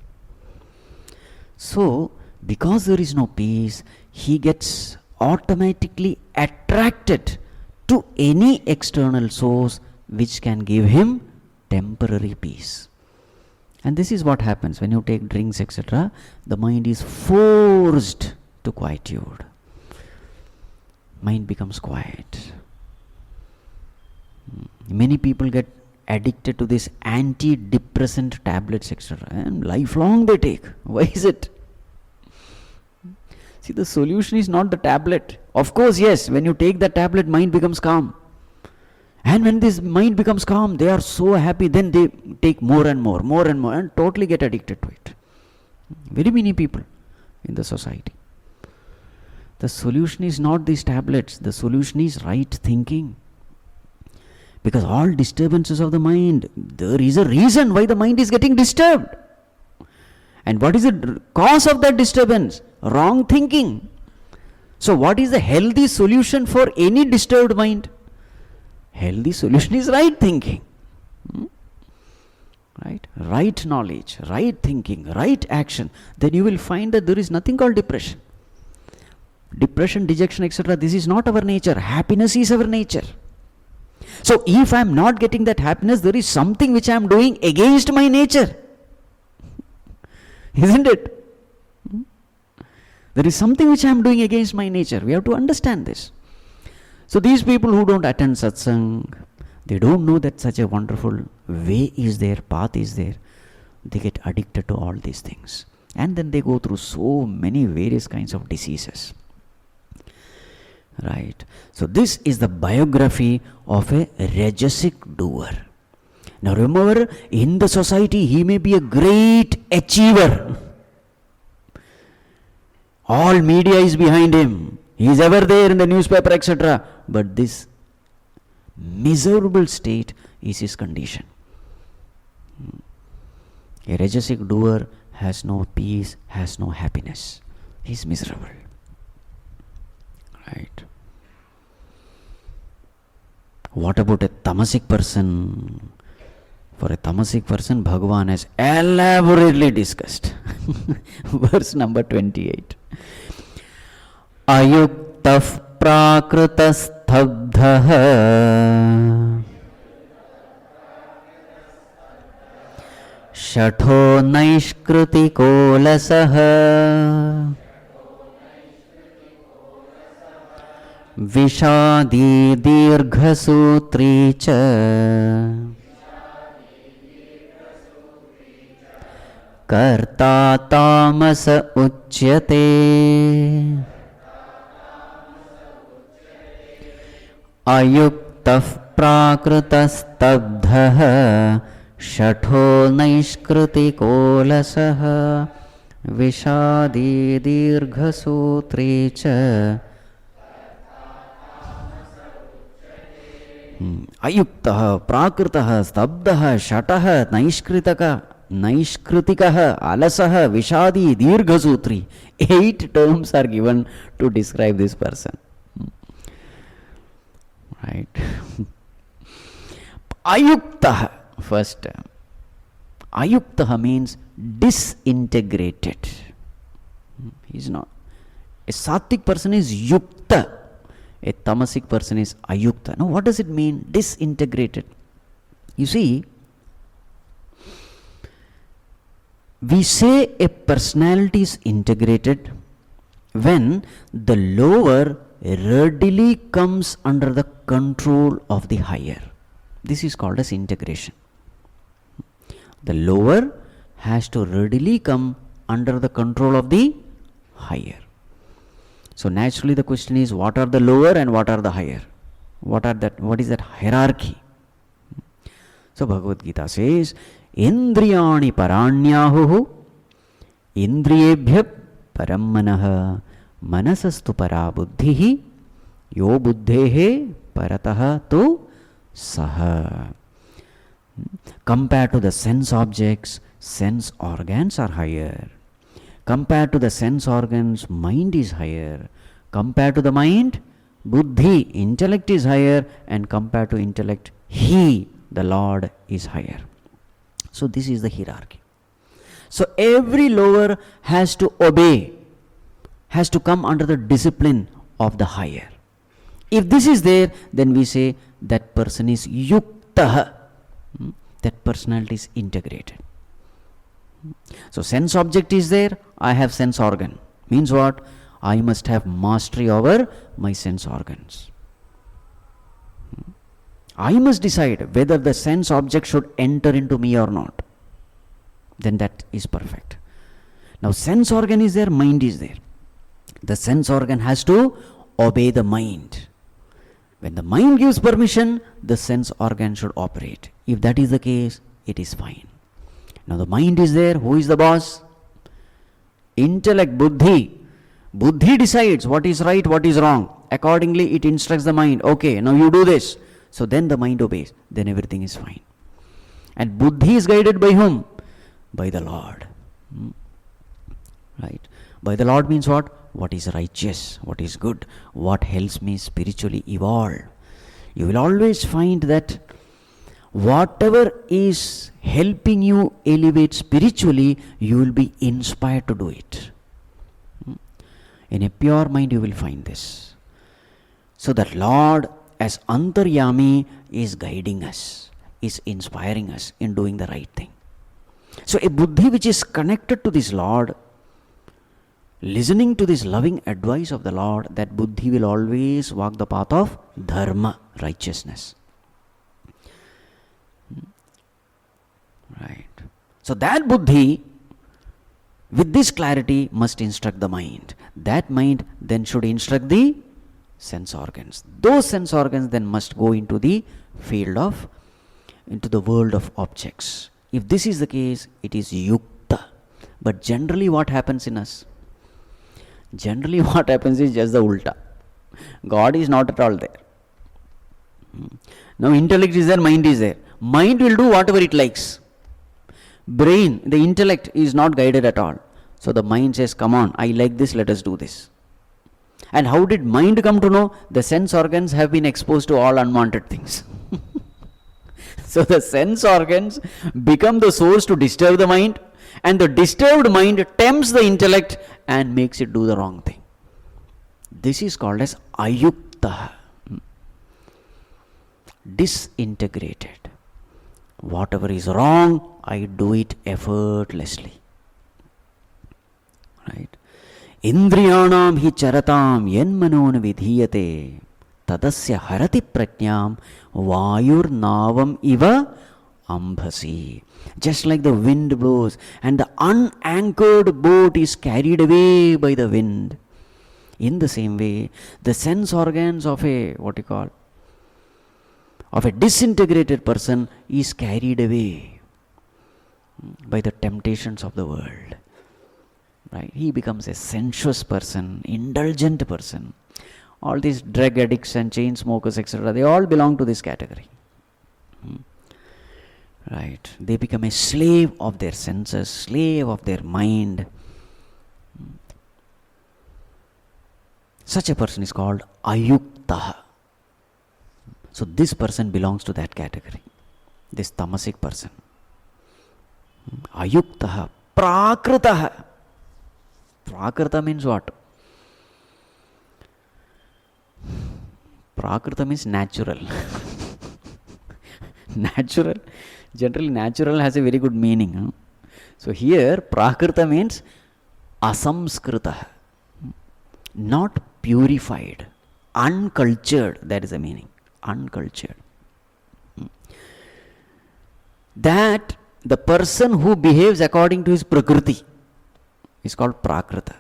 So, because there is no peace, he gets automatically attracted to any external source which can give him temporary peace. And this is what happens when you take drinks, etc. The mind is forced to quietude. Mind becomes quiet. Many people get addicted to this antidepressant tablets, etc. And lifelong they take. Why is it? See, the solution is not the tablet. Of course, yes, when you take the tablet, mind becomes calm. And when this mind becomes calm, they are so happy, then they take more and more, and totally get addicted to it. Very many people in the society. The solution is not these tablets. The solution is right thinking. Because all disturbances of the mind, there is a reason why the mind is getting disturbed. And what is the cause of that disturbance? Wrong thinking. So what is the healthy solution for any disturbed mind? Healthy solution is right thinking. Right? Right knowledge, right thinking, right action. Then you will find that there is nothing called depression. Depression, dejection, etc. This is not our nature. Happiness is our nature. So if I am not getting that happiness, there is something which I am doing against my nature. Isn't it? There is something which I am doing against my nature. We have to understand this. So these people who don't attend satsang, they don't know that such a wonderful way is there, path is there. They get addicted to all these things. And then they go through so many various kinds of diseases. Right. So this is the biography of a Rajasic doer. Now remember, in the society he may be a great achiever. All media is behind him. He is ever there in the newspaper, etc. But this miserable state is his condition. A Rajasic doer has no peace, has no happiness. He is miserable. Right. What about a Tamasic person? For a Tamasic person, Bhagavan has elaborately discussed. Verse number 28. Ayuktah prakritastabdhah Shatho naishkritiko lasah Vishadi dirghasutri cha Karta tamasa uchyate Ayuktah prakritastabdhah Shatho naishkritiko lasah Vishadi dirghasutri cha Ayuktah, prakritah, stabdah, shatah, naishkritikah, alasah, vishadi, dirghasutri. 8 terms are given to describe this person. Right. Ayuktah, first term. Ayuktah means disintegrated. He is not. A Sāttvic person is yukta. A Tamasic person is ayukta. Now what does it mean? Disintegrated. You see, we say a personality is integrated when the lower readily comes under the control of the higher. This is called as integration. The lower has to readily come under the control of the higher. So naturally the question is, what are the lower and what are the higher? What is that hierarchy? So Bhagavad Gita says, Indriyani paranyahuhu indriyebhya parammanah manasastu para buddhihi yo buddhehe paratah tu saha. Compared to the sense objects, sense organs are higher. Compared to the sense organs, mind is higher. Compared to the mind, buddhi, intellect is higher. And compared to intellect, he, the Lord, is higher. So this is the hierarchy. So every lower has to obey, has to come under the discipline of the higher. If this is there, then we say that person is yuktah. That personality is integrated. So sense object is there, I have sense organ. Means what? I must have mastery over my sense organs. I must decide whether the sense object should enter into me or not. Then that is perfect. Now sense organ is there, mind is there. The sense organ has to obey the mind. When the mind gives permission, the sense organ should operate. If that is the case, it is fine. Now the mind is there. Who is the boss? Intellect, buddhi. Buddhi decides what is right, what is wrong. Accordingly, it instructs the mind. Okay, now you do this. So then the mind obeys. Then everything is fine. And buddhi is guided by whom? By the Lord. Right. By the Lord means what? What is righteous, what is good, what helps me spiritually evolve. You will always find that whatever is helping you elevate spiritually, you will be inspired to do it. In a pure mind, you will find this. So that Lord as Antaryami is guiding us, is inspiring us in doing the right thing. So a buddhi which is connected to this Lord, listening to this loving advice of the Lord, that buddhi will always walk the path of dharma, righteousness. Right. So that buddhi, with this clarity, must instruct the mind. That mind then should instruct the sense organs. Those sense organs then must go into the into the world of objects. If this is the case, it is yukta. But generally what happens in us? Generally what happens is just the ulta. God is not at all there. Now intellect is there, mind is there. Mind will do whatever it likes. Brain, the intellect is not guided at all. So the mind says, come on, I like this, let us do this. And how did mind come to know? The sense organs have been exposed to all unwanted things. So the sense organs become the source to disturb the mind, and the disturbed mind tempts the intellect and makes it do the wrong thing. This is called as ayukta, disintegrated. Whatever is wrong, I do it effortlessly. Right? Indriyanam hi charatam yenmanon vidhiyate tadasya harati prajnam vayur navam iva ambhasi. Just like the wind blows and the unanchored boat is carried away by the wind, in the same way the sense organs of a disintegrated person is carried away by the temptations of the world. Right? He becomes a sensuous person, indulgent person. All these drug addicts and chain smokers, etc., they all belong to this category. Right? They become a slave of their senses, slave of their mind. Such a person is called ayukta. So this person belongs to that category, this tamasic person. Ayukta, prakrita. Prakrita means what? Prakrita means natural. Natural. Generally natural has a very good meaning. Huh? So here prakrita means asamskrita, not purified, uncultured. That is the meaning. Uncultured. That the person who behaves according to his prakriti is called prakrita.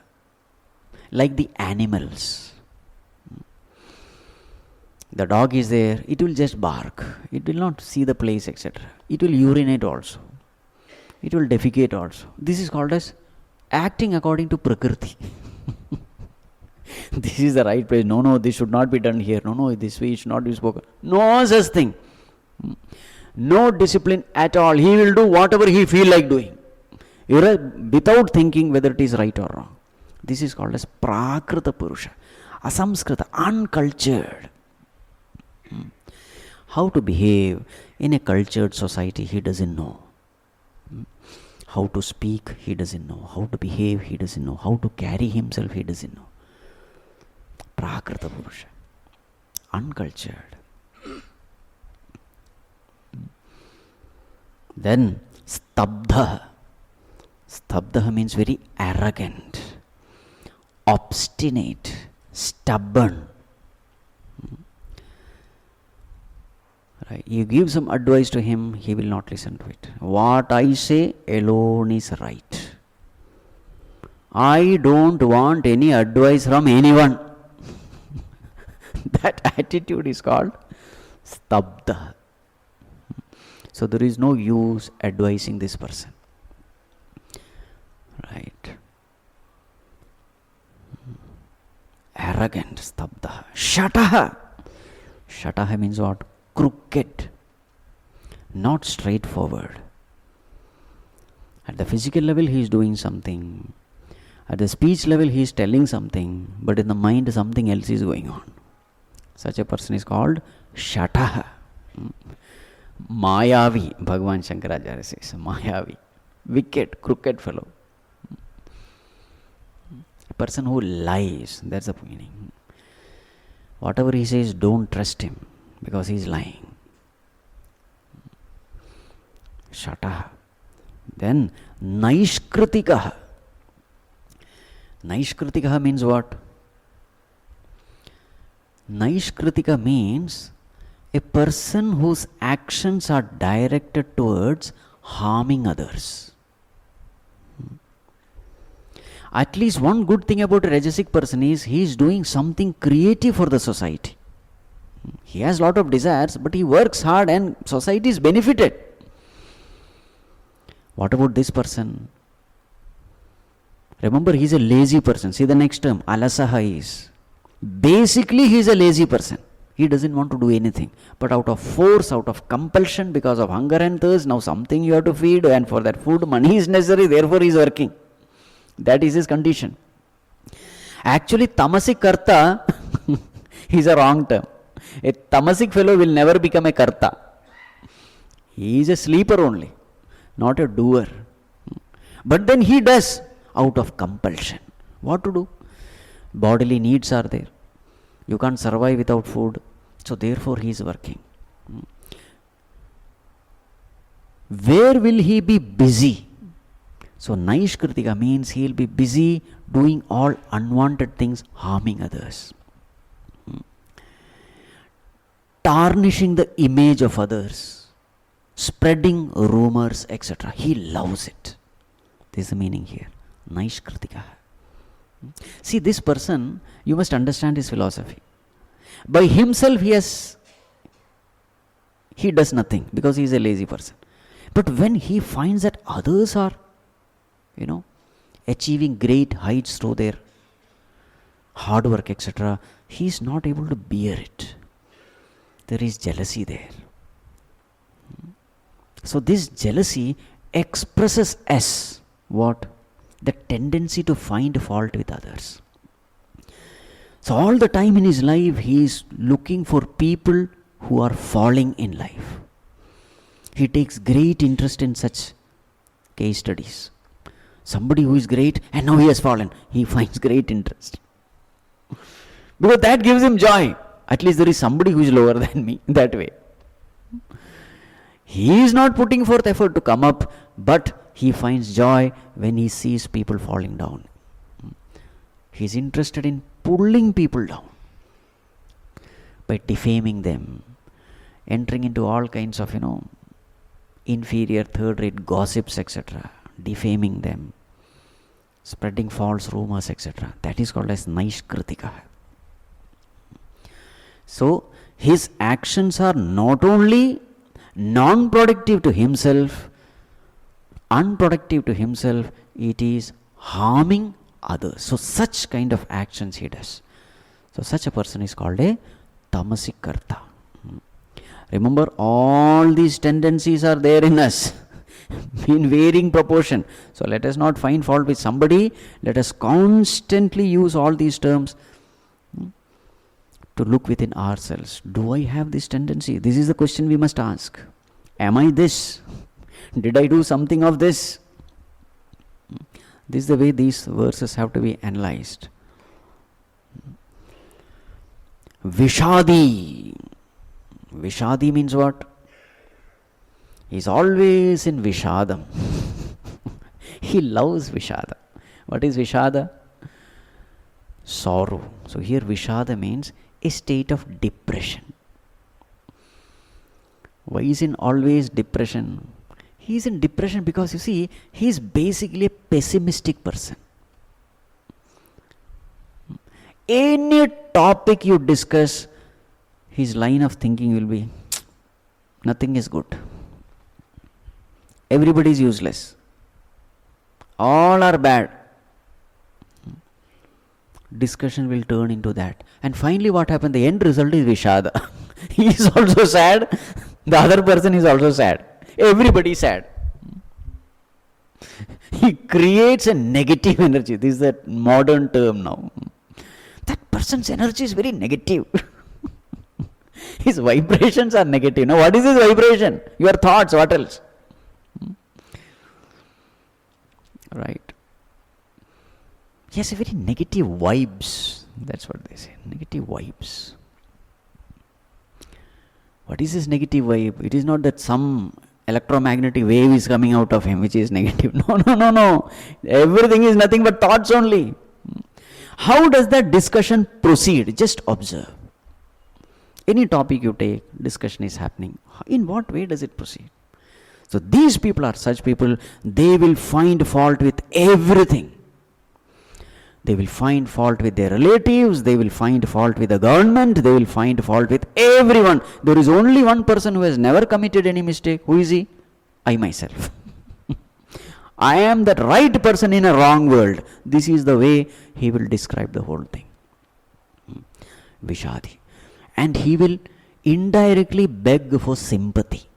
Like the animals. The dog is there, it will just bark. It will not see the place, etc. It will urinate also. It will defecate also. This is called as acting according to prakriti. This is the right place. No, this should not be done here. No, this way it should not be spoken. No such thing. No discipline at all. He will do whatever he feel like doing, without thinking whether it is right or wrong. This is called as prakrita purusha. Asamskrita, uncultured. How to behave in a cultured society, he doesn't know. How to speak, he doesn't know. How to behave, he doesn't know. How to carry himself, he doesn't know. Prakrita Purusha. Uncultured. Then Stabdha. Stabdha means very arrogant, obstinate, stubborn. Right. You give some advice to him, he will not listen to it. What I say alone is right. I don't want any advice from anyone. That attitude is called stabdha. So there is no use advising this person. Right. Arrogant, stabdha. Shataha. Shataha means what? Crooked, not straightforward. At the physical level he is doing something, at the speech level he is telling something, but in the mind something else is going on. Such a person is called Shataha. Mayavi, Bhagavan Shankaracharya says, Mayavi, wicked, crooked fellow. A person who lies, that's the meaning. Whatever he says, don't trust him. because he is lying. Shataha. Then Naishkritikaha. Naishkritikaha means what? Naishkritika means a person whose actions are directed towards harming others. At least one good thing about a Rajasic person is he is doing something creative for the society. He has lot of desires, but he works hard and society is benefited. What about this person? Remember, he is a lazy person. See the next term, alasaha is. Basically, he is a lazy person. He doesn't want to do anything. But out of force, out of compulsion, because of hunger and thirst, now something you have to feed, and for that food, money is necessary, therefore he is working. That is his condition. Actually, Tamasic Karta is a wrong term. A Tamasic fellow will never become a Karta. He is a sleeper only, not a doer. But then he does out of compulsion. What to do? Bodily needs are there. You can't survive without food. So therefore he is working. Where will he be busy? So Naishkritika means he will be busy doing all unwanted things, harming others. Tarnishing the image of others. Spreading rumors, etc. He loves it. This is the meaning here. Naishkritika. See, this person, you must understand his philosophy. By himself he does nothing because he is a lazy person. But when he finds that others are, achieving great heights through their hard work, etc., he is not able to bear it. There is jealousy there. So this jealousy expresses as what? The tendency to find fault with others. So all the time in his life, he is looking for people who are falling in life. He takes great interest in such case studies. Somebody who is great and now he has fallen. He finds great interest. Because that gives him joy. At least there is somebody who is lower than me, that way. He is not putting forth effort to come up, but he finds joy when he sees people falling down. He is interested in pulling people down by defaming them, entering into all kinds of, inferior, third-rate gossips, etc., defaming them, spreading false rumors, etc. That is called as Naishkritika. So, his actions are not only non-productive to himself, unproductive to himself, it is harming others. So, such kind of actions he does. So, such a person is called a Tamasic Karta. Remember, all these tendencies are there in us in varying proportion. So, let us not find fault with somebody. Let us constantly use all these terms to look within ourselves. Do I have this tendency? This is the question we must ask. Am I this? Did I do something of this? This is the way these verses have to be analyzed. Vishadi. Vishadi means what? He is always in Vishadam. He loves Vishada. What is Vishada? Sorrow. So here Vishada means a state of depression. Why is in always depression? He is in depression because you see, he is basically a pessimistic person. Any topic you discuss, his line of thinking will be, nothing is good. Everybody is useless. All are bad. Discussion will turn into that. And finally what happened? The end result is Vishada. He is also sad. The other person is also sad. Everybody is sad. He creates a negative energy. This is a modern term now. That person's energy is very negative. His vibrations are negative. Now what is his vibration? Your thoughts, what else? Right. He has a very negative vibes. That's what they say. Negative vibes. What is this negative vibe? It is not that some electromagnetic wave is coming out of him which is negative. No, no, no, no. Everything is nothing but thoughts only. How does that discussion proceed? Just observe. Any topic you take, discussion is happening. In what way does it proceed? So these people are such people, they will find fault with everything. They will find fault with their relatives, they will find fault with the government, they will find fault with everyone. There is only one person who has never committed any mistake. Who is he? I myself. I am that right person in a wrong world. This is the way he will describe the whole thing. Vishadi. And he will indirectly beg for sympathy.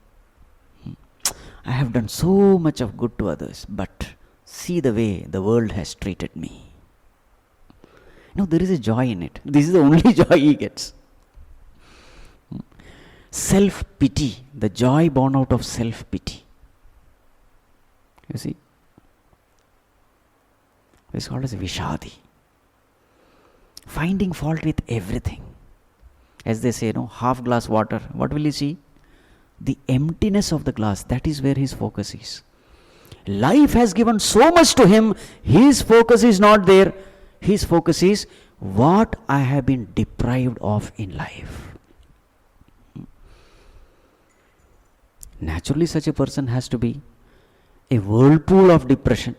I have done so much of good to others, but see the way the world has treated me. No, there is a joy in it. This is the only joy he gets. Self-pity, the joy born out of self-pity. You see? It's called as Vishadi. Finding fault with everything. As they say, half glass water, what will you see? The emptiness of the glass, that is where his focus is. Life has given so much to him, his focus is not there. His focus is what I have been deprived of in life. Naturally, such a person has to be a whirlpool of depression.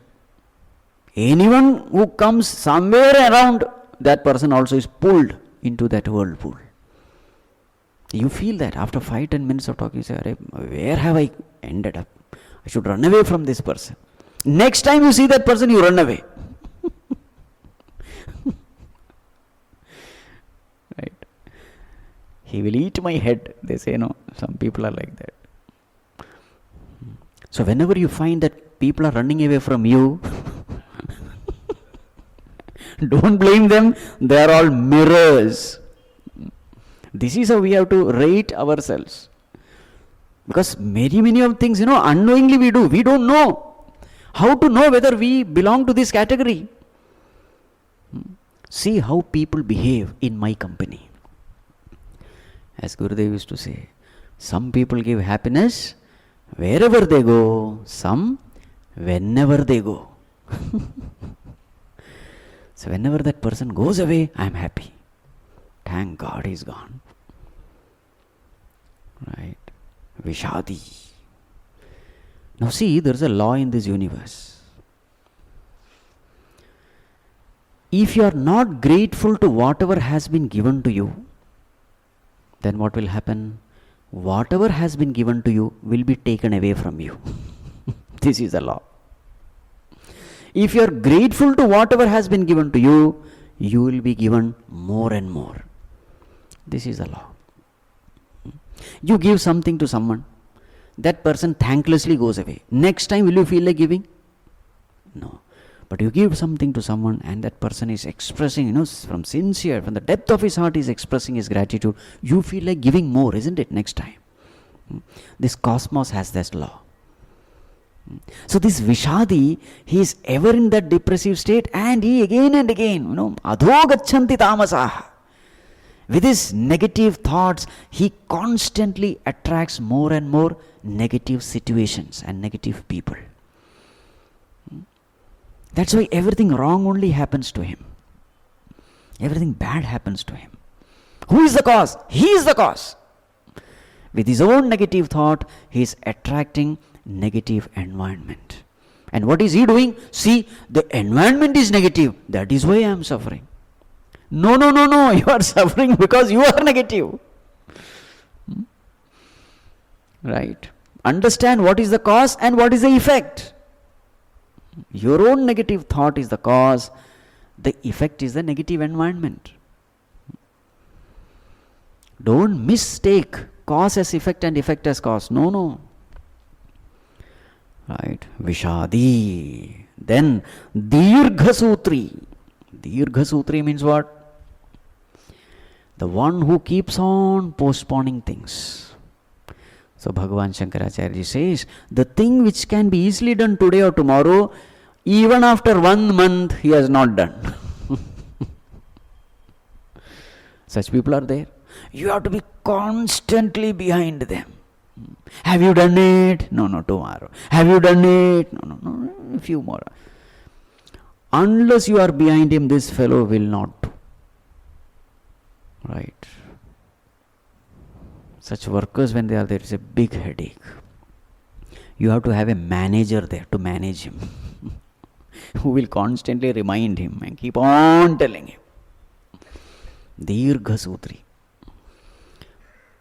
Anyone who comes somewhere around, that person also is pulled into that whirlpool. You feel that after 5-10 minutes of talking, you say, where have I ended up? I should run away from this person. Next time you see that person, you run away. Right? He will eat my head. They say, some people are like that. So whenever you find that people are running away from you, don't blame them. They are all mirrors. This is how we have to rate ourselves. Because many of things, unknowingly we do. We don't know. How to know whether we belong to this category? See how people behave in my company. As Gurudev used to say, some people give happiness wherever they go, some whenever they go. So whenever that person goes away, I am happy. Thank God he's gone. Right? Vishadi. Now see, there's a law in this universe. If you are not grateful to whatever has been given to you, then what will happen? Whatever has been given to you will be taken away from you. This is the law. If you are grateful to whatever has been given to you, you will be given more and more. This is the law. You give something to someone, that person thanklessly goes away. Next time, will you feel like giving? No. But you give something to someone and that person is expressing, from the depth of his heart is expressing his gratitude. You feel like giving more, isn't it, next time? This cosmos has this law. So this Vishadi, he is ever in that depressive state and he again and again, adho gachanti tamasaha. With his negative thoughts, he constantly attracts more and more negative situations and negative people. That's why everything wrong only happens to him. Everything bad happens to him. Who is the cause? He is the cause. With his own negative thought, he is attracting negative environment. And what is he doing? See, the environment is negative. That is why I am suffering. No. You are suffering because you are negative. Right? Understand what is the cause and what is the effect. Your own negative thought is the cause. The effect is the negative environment. Don't mistake cause as effect and effect as cause. No. Right? Vishadi. Then Dirgha Sutri. Dirgha Sutri means what? The one who keeps on postponing things. So Bhagavan Shankaracharya says, the thing which can be easily done today or tomorrow, even after 1 month, he has not done. Such people are there. You have to be constantly behind them. Have you done it? No, tomorrow. Have you done it? No, a few more. Unless you are behind him, this fellow will not do. Right? Such workers, when they are there, it's a big headache. You have to have a manager there to manage him, who will constantly remind him and keep on telling him. Dirgha Sutri.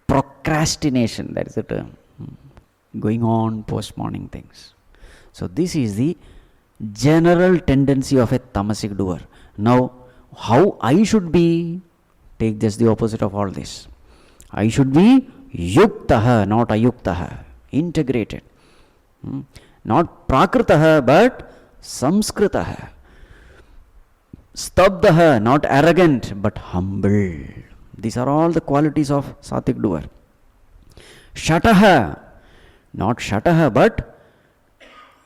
Procrastination, that is the term. Going on, postponing things. So this is the general tendency of a tamasic doer. Now, how I should be? Take just the opposite of all this. I should be yuktaha, not ayuktaha. Integrated. Not prakritaha, but samskritaha. Stabdaha, not arrogant, but humble. These are all the qualities of Sāttvic doer. Shataha, not shataha, but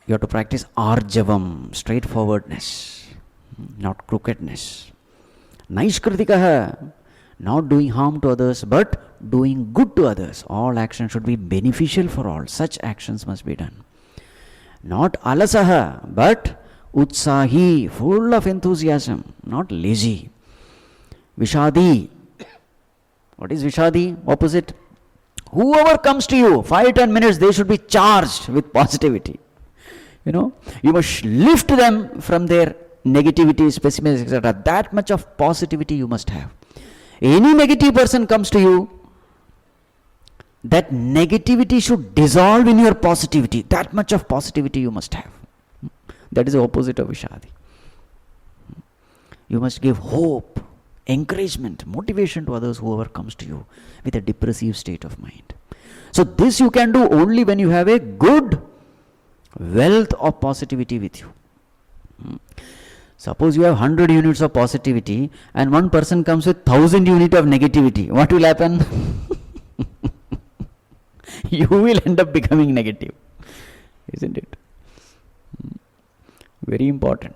you have to practice arjavam, straightforwardness, not crookedness. Naishkritikaha, not doing harm to others, but doing good to others. All action should be beneficial for all. Such actions must be done. Not alasaha, but utsahi, full of enthusiasm, not lazy. Vishadi. What is Vishadi? Opposite. Whoever comes to you, 5-10 minutes, they should be charged with positivity. You must lift them from their negativity, pessimism, etc. That much of positivity you must have. Any negative person comes to you, that negativity should dissolve in your positivity. That much of positivity you must have. That is the opposite of Vishadi. You must give hope, encouragement, motivation to others, whoever comes to you with a depressive state of mind. So this you can do only when you have a good wealth of positivity with you. Suppose you have 100 units of positivity and one person comes with 1000 units of negativity. What will happen? You will end up becoming negative. Isn't it? Very important.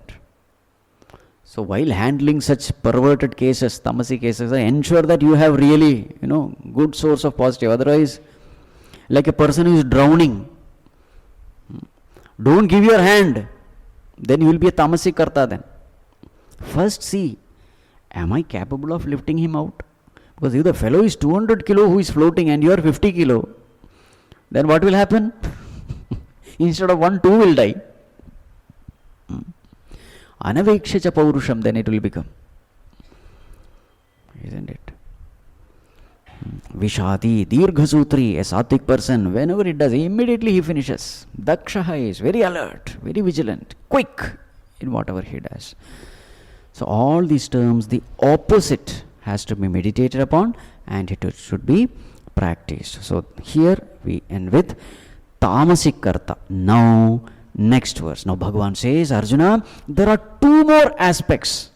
So while handling such perverted cases, tamasic cases, ensure that you have really, good source of positive. Otherwise, like a person who is drowning, don't give your hand. Then you will be a tamasic karta then. First see, am I capable of lifting him out? Because if the fellow is 200 kilo who is floating and you are 50 kilo, then what will happen? Instead of 1, 2 will die. Anavekshacha paurusham, then it will become. Isn't it? Vishadi, Dirghasutri, a Sāttvic person, whenever it does, immediately he finishes. Dakshaha is very alert, very vigilant, quick in whatever he does. So all these terms, the opposite has to be meditated upon and it should be practiced. So here we end with Tamasic Karta. Now, next verse. Now Bhagavan says, Arjuna, there are 2 more aspects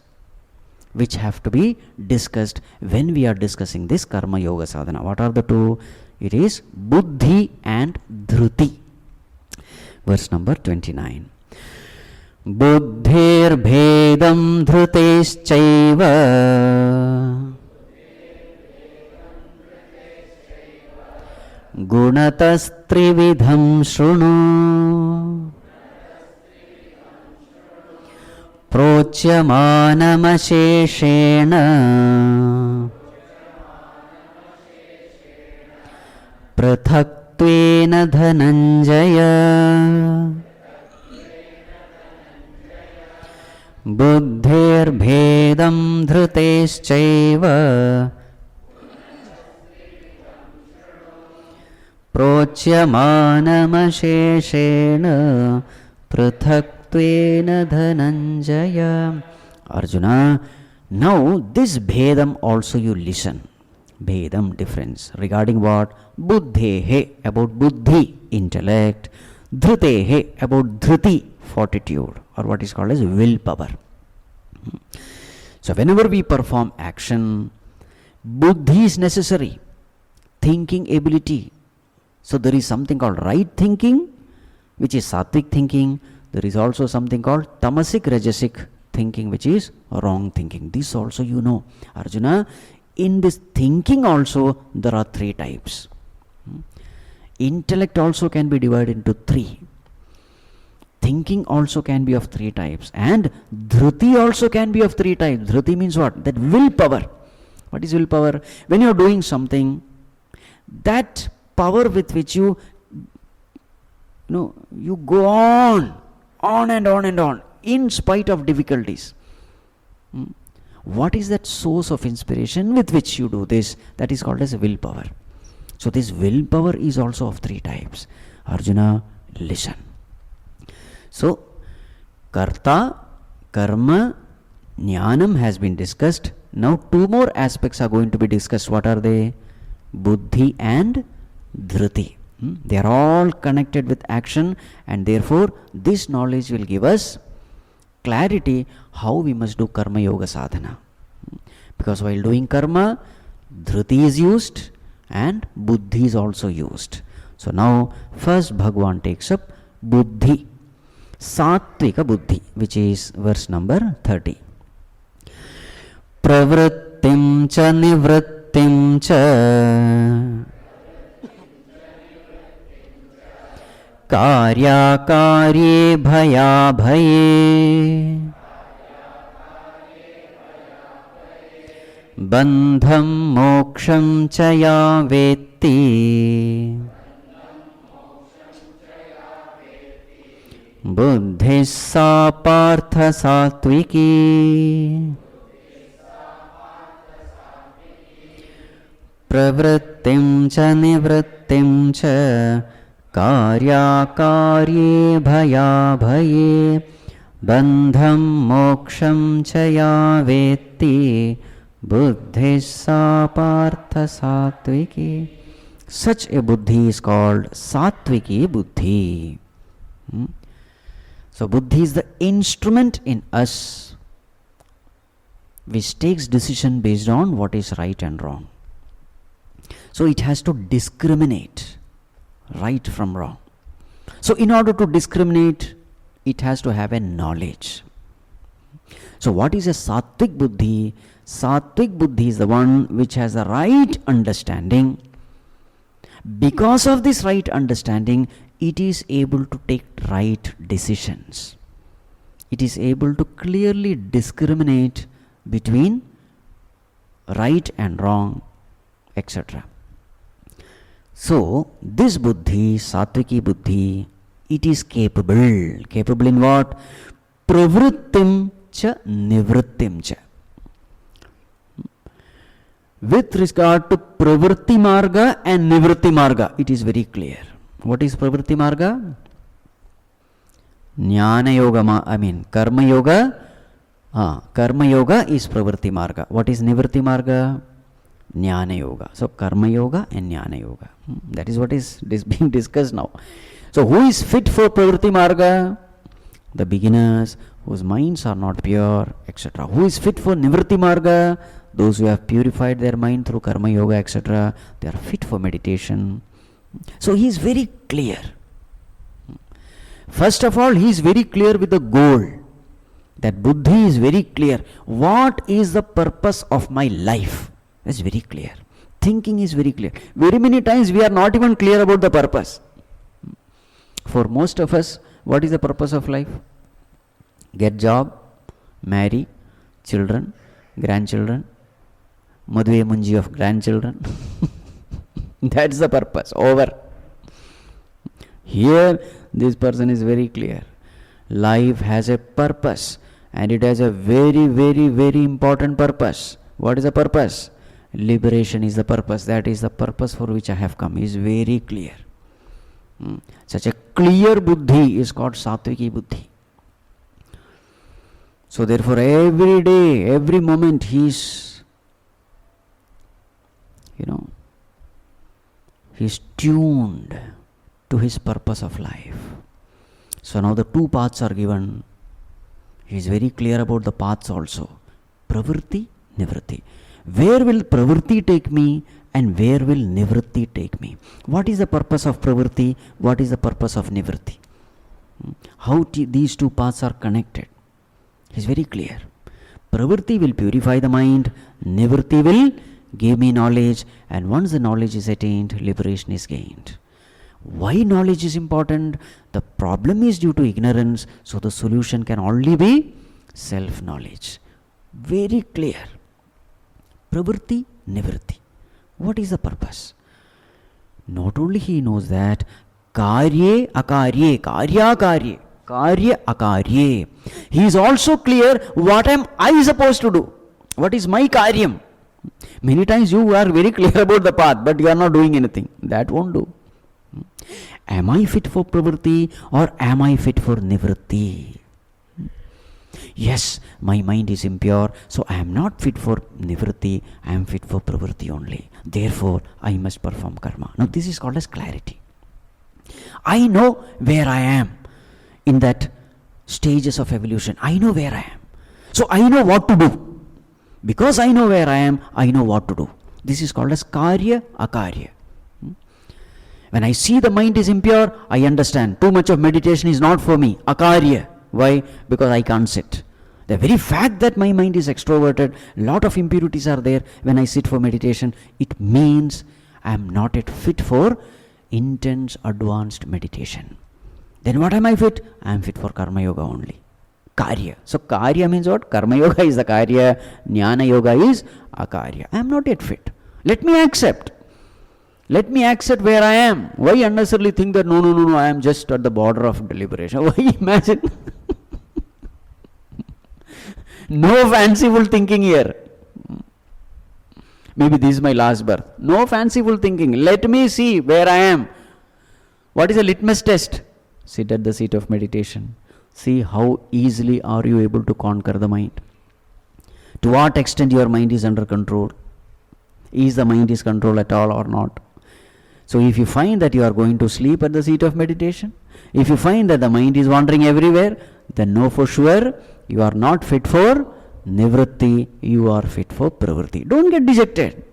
which have to be discussed when we are discussing this Karma Yoga Sadhana. What are the 2? It is Buddhi and Dhruti. Verse number 29. Buddhir bhedam dhruteshchaiva gunatastrividham shrunu prochyamanamasheshena prathaktena dhananjaya buddhir bhedam dhruteshchaiva prochyamanamasheshena prathaktena dhananjaya. Arjuna, now this bhedam also you listen. Bhedam, difference. Regarding what? Buddhehe, about buddhi, intellect. Dhrutehe, about dhruti, fortitude, or what is called as willpower. So whenever we perform action, buddhi is necessary. Thinking ability. So there is something called right thinking, which is Sāttvic thinking. There is also something called Tamasic, Rajasic thinking, which is wrong thinking. This also you know. Arjuna, in this thinking also there are three types. Intellect also can be divided into three. Thinking also can be of three types. And dhruti also can be of three types. Dhruti means what? That willpower. What is willpower? When you are doing something, that power with which you go on and on and on, in spite of difficulties. What is that source of inspiration with which you do this? That is called as willpower. So this willpower is also of three types. Arjuna, listen. So, Karta, Karma, Jnanam has been discussed. Now two more aspects are going to be discussed. What are they? Buddhi and Dhruti. They are all connected with action, and therefore this knowledge will give us clarity how we must do Karma Yoga Sadhana. Because while doing Karma, Dhruti is used and Buddhi is also used. So now first Bhagavan takes up Buddhi, Sāttvic Buddhi, which is verse number 30. Pravrittim cha nivrittim cha karya karye bhaya bhaye bandham moksham cha ya vetti buddhi sa partha satviki pravrittim cha nivrittim cha karya karye bhaya bhaye bandham moksham cha ya vetti buddhi sa partha satviki. Such a buddhi is called Sātviki buddhi. So buddhi is the instrument in us which takes decision based on what is right and wrong. So it has to discriminate right from wrong. So in order to discriminate, it has to have a knowledge. So what is a Sāttvic buddhi? Sāttvic buddhi is the one which has a right understanding. Because of this right understanding, it is able to take right decisions. It is able to clearly discriminate between right and wrong, etc. So this buddhi, Sātviki buddhi, it is capable. Capable in what? Pravrittim cha nivrittim cha. With regard to pravritti marga and nivritti marga, it is very clear. What is pravritti marga? Jnana yoga, karma yoga. Karma yoga is pravritti marga. What is nivritti marga? Jnana yoga. So karma yoga and jnana yoga. That is what is being discussed now. So who is fit for pravritti marga? The beginners whose minds are not pure, etc. Who is fit for nivritti marga? Those who have purified their mind through karma yoga, etc. They are fit for meditation. So he is very clear. First of all, he is very clear with the goal. That buddhi is very clear. What is the purpose of my life? That's very clear. Thinking is very clear. Very many times we are not even clear about the purpose. For most of us, what is the purpose of life? Get job, marry, children, grandchildren, madhve munji of grandchildren. That's the purpose. Over. Here, this person is very clear. Life has a purpose, and it has a very, very, very important purpose. What is the purpose? Liberation is the purpose. That is the purpose for which I have come. Is very clear. Such a clear buddhi is called Sātviki buddhi. So therefore, every day, every moment, he is, he is tuned to his purpose of life. So now the two paths are given. He is very clear about the paths also. Pravritti, nivritti. Where will pravritti take me and where will nivritti take me? What is the purpose of pravritti? What is the purpose of nivritti? How these two paths are connected? He is very clear. Pravritti will purify the mind. Nivritti will give me knowledge, and once the knowledge is attained, liberation is gained. Why knowledge is important? The problem is due to ignorance, so the solution can only be self-knowledge. Very clear. Pravritti, nivritti. What is the purpose? Not only he knows that, karye akarye, karya karye, karya akarye. He is also clear, what am I supposed to do? What is my karyam? Many times you are very clear about the path, but you are not doing anything. That won't do. Am I fit for pravritti or am I fit for nivritti? Yes, my mind is impure, so I am not fit for nivritti, I am fit for pravritti only. Therefore, I must perform karma. Now, this is called as clarity. I know where I am in that stages of evolution. I know where I am. So, I know what to do. Because I know where I am, I know what to do. This is called as karya akarya. When I see the mind is impure, I understand too much of meditation is not for me. Akarya. Why? Because I can't sit. The very fact that my mind is extroverted, lot of impurities are there when I sit for meditation, it means I am not yet fit for intense advanced meditation. Then what am I fit? I am fit for karma yoga only. Karya. So karya means what? Karma yoga is the karya, jnana yoga is akarya. I am not yet fit. Let me accept. Let me accept where I am. Why unnecessarily think that no, I am just at the border of deliberation? Why imagine? No fanciful thinking here. Maybe this is my last birth. No fanciful thinking. Let me see where I am. What is a litmus test? Sit at the seat of meditation. See how easily are you able to conquer the mind. To what extent your mind is under control. Is the mind is controlled at all or not? So if you find that you are going to sleep at the seat of meditation, if you find that the mind is wandering everywhere, then know for sure you are not fit for nivritti, you are fit for pravritti. Don't get dejected.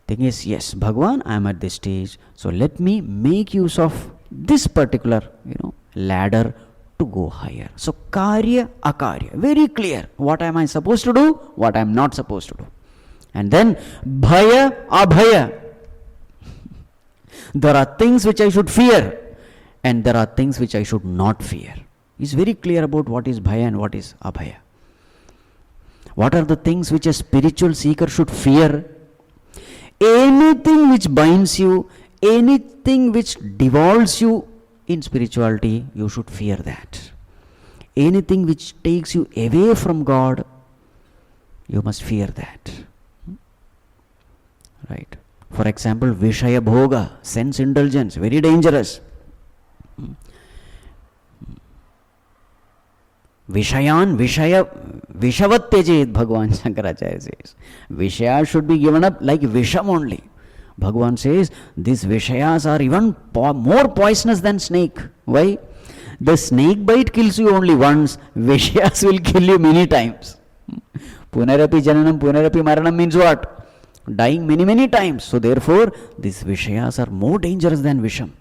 Thing is, yes, Bhagwan, I am at this stage, so let me make use of this particular, ladder to go higher. So karya, akarya, very clear. What am I supposed to do? What I am not supposed to do. And then bhaya, abhaya. There are things which I should fear and there are things which I should not fear. He's very clear about what is bhaya and what is abhaya. What are the things which a spiritual seeker should fear? Anything which binds you, anything which devolves you in spirituality, you should fear that. Anything which takes you away from God, you must fear that. Right? For example, Vishaya Bhoga, sense indulgence, very dangerous. Vishayan, Vishavatyajet, Bhagavan Shankaracharya says. Vishaya should be given up like Visham only. Bhagavan says, these Vishayas are even more poisonous than snake. Why? The snake bite kills you only once, Vishayas will kill you many times. Punarapi Jananam, Punarapi Maranam means what? Dying many times. So therefore, these Vishayas are more dangerous than Visham.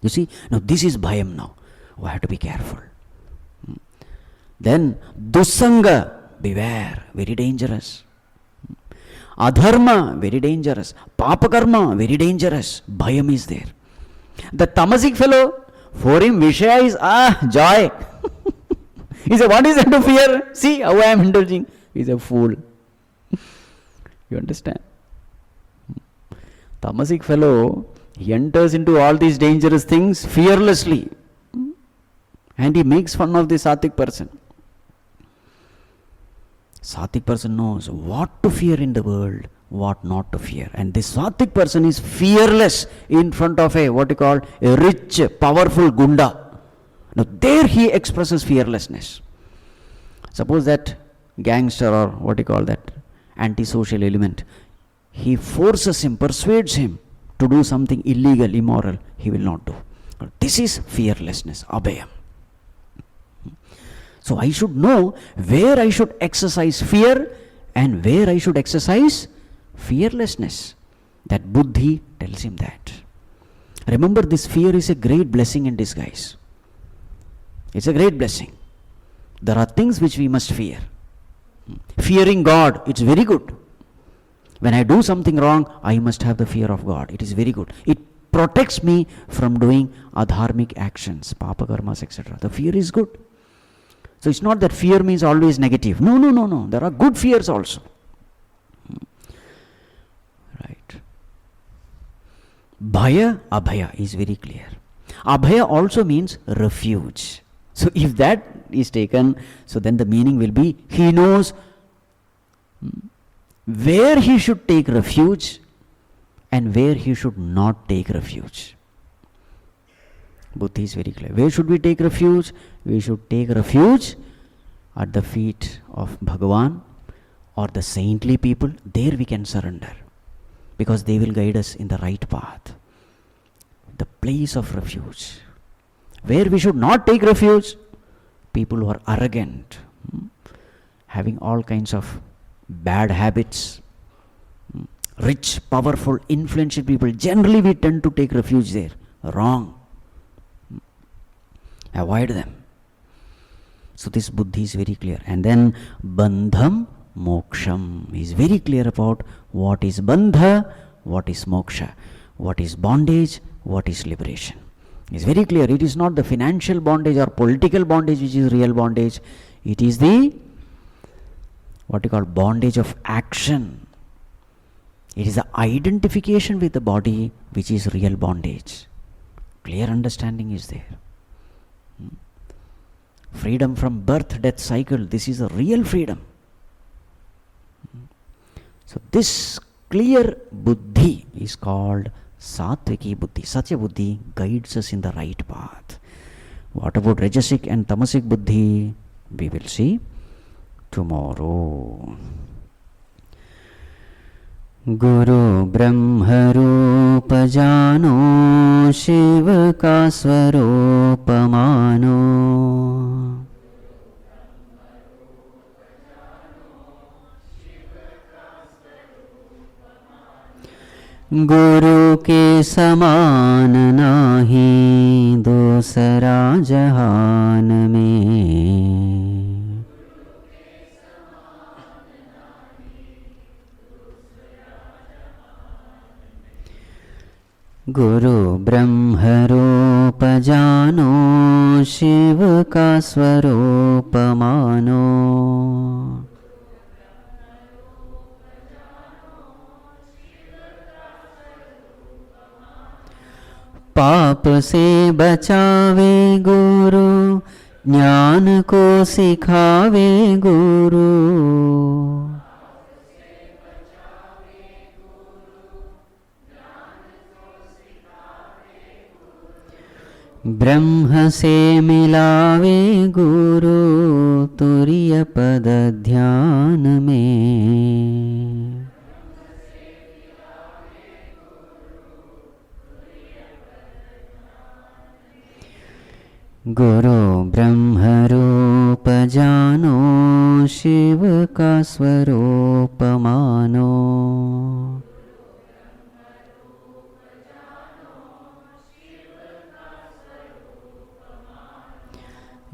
You see, now this is Bhayam now. We have to be careful. Then, Dussanga, beware, very dangerous. Adharma, very dangerous. Papakarma, very dangerous. Bhayam is there. The Tamasic fellow, for him Vishaya is, joy. He said, what is there to fear? See how I am indulging. He is a fool. You understand? Tamasic fellow, he enters into all these dangerous things fearlessly. And he makes fun of the Sāttvic person. Sāttvic person knows what to fear in the world, what not to fear. And this Sāttvic person is fearless in front of a rich, powerful gunda. Now there he expresses fearlessness. Suppose that gangster or antisocial element, he forces him, persuades him to do something illegal, immoral, he will not do. This is fearlessness, abhayam. So I should know where I should exercise fear and where I should exercise fearlessness. That buddhi tells him that. Remember, this fear is a great blessing in disguise. It's a great blessing. There are things which we must fear. Fearing God, it's very good. When I do something wrong, I must have the fear of God. It is very good. It protects me from doing adharmic actions, papa karmas, etc. The fear is good. So it's not that fear means always negative. No, no, no, no. There are good fears also. Right. Bhaya, abhaya is very clear. Abhaya also means refuge. So if that is taken, so then the meaning will be, he knows where he should take refuge and where he should not take refuge. Buddhi is very clear. Where should we take refuge? We should take refuge at the feet of Bhagavan or the saintly people. There we can surrender, because they will guide us in the right path. The place of refuge. Where we should not take refuge, people who are arrogant, having all kinds of bad habits, rich, powerful, influential people, generally we tend to take refuge there. Wrong. Avoid them. So this buddhi is very clear. And then bandham moksham is very clear about what is bandha, what is moksha, what is bondage, what is liberation. It's very clear. It is not the financial bondage or political bondage which is real bondage. It is the what you call bondage of action. It is the identification with the body which is real bondage. Clear understanding is there. Freedom from birth, death cycle, this is a real freedom. So this clear buddhi is called Sāttvic buddhi. Such a buddhi guides us in the right path. What about Rajasic and Tamasic buddhi? We will see tomorrow. Guru Brahma Rupa Jano Shiva Ka Swarupa Mano. गुरु के समान नाही दूसरा जहान में. गुरु ब्रह्म रूप जानो शिव का स्वरूप मानो. पाप से बचावे गुरु, ज्ञान को सिखावे गुरु. ब्रह्म से मिलावे गुरु, तुरीय पद ध्यान में. गुरु ब्रह्म रूप जानो शिव का स्वरूप मानो.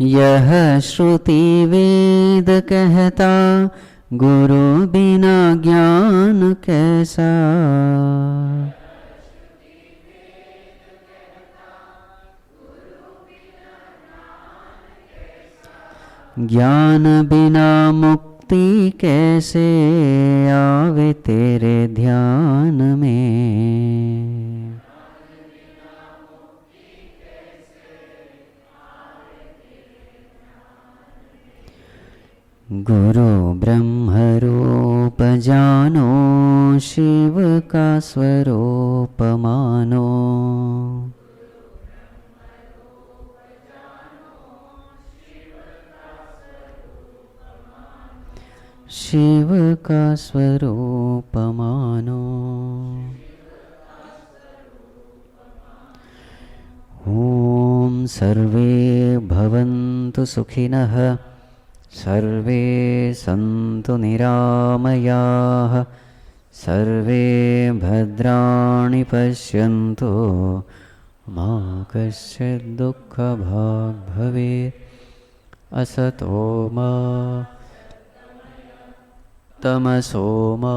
यह श्रुति वेद कहता, गुरु बिना ज्ञान कैसा. ज्ञान बिना मुक्ति कैसे आवे तेरे ध्यान में. गुरु ब्रह्म रूप जानो शिव का स्वरूप मानो. शिव का स्वरूप मानो. ओम सर्वे भवन्तु सुखिनः, सर्वे सन्तु निरामयाः, सर्वे भद्राणि पश्यन्तु, मा कश्चित् दुःखभाग् भवेत्. असतो मा तमसो मा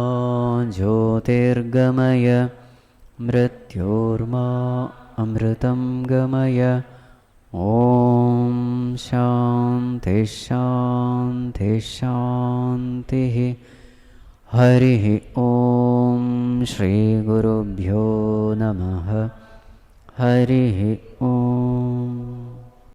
ज्योतिर्गमय मृत्योर्मा अमृतं गमय। ॐ शान्ति शान्ति शान्तिः। हरिः ॐ श्रीगुरुभ्यो नमः। हरिः ॐ।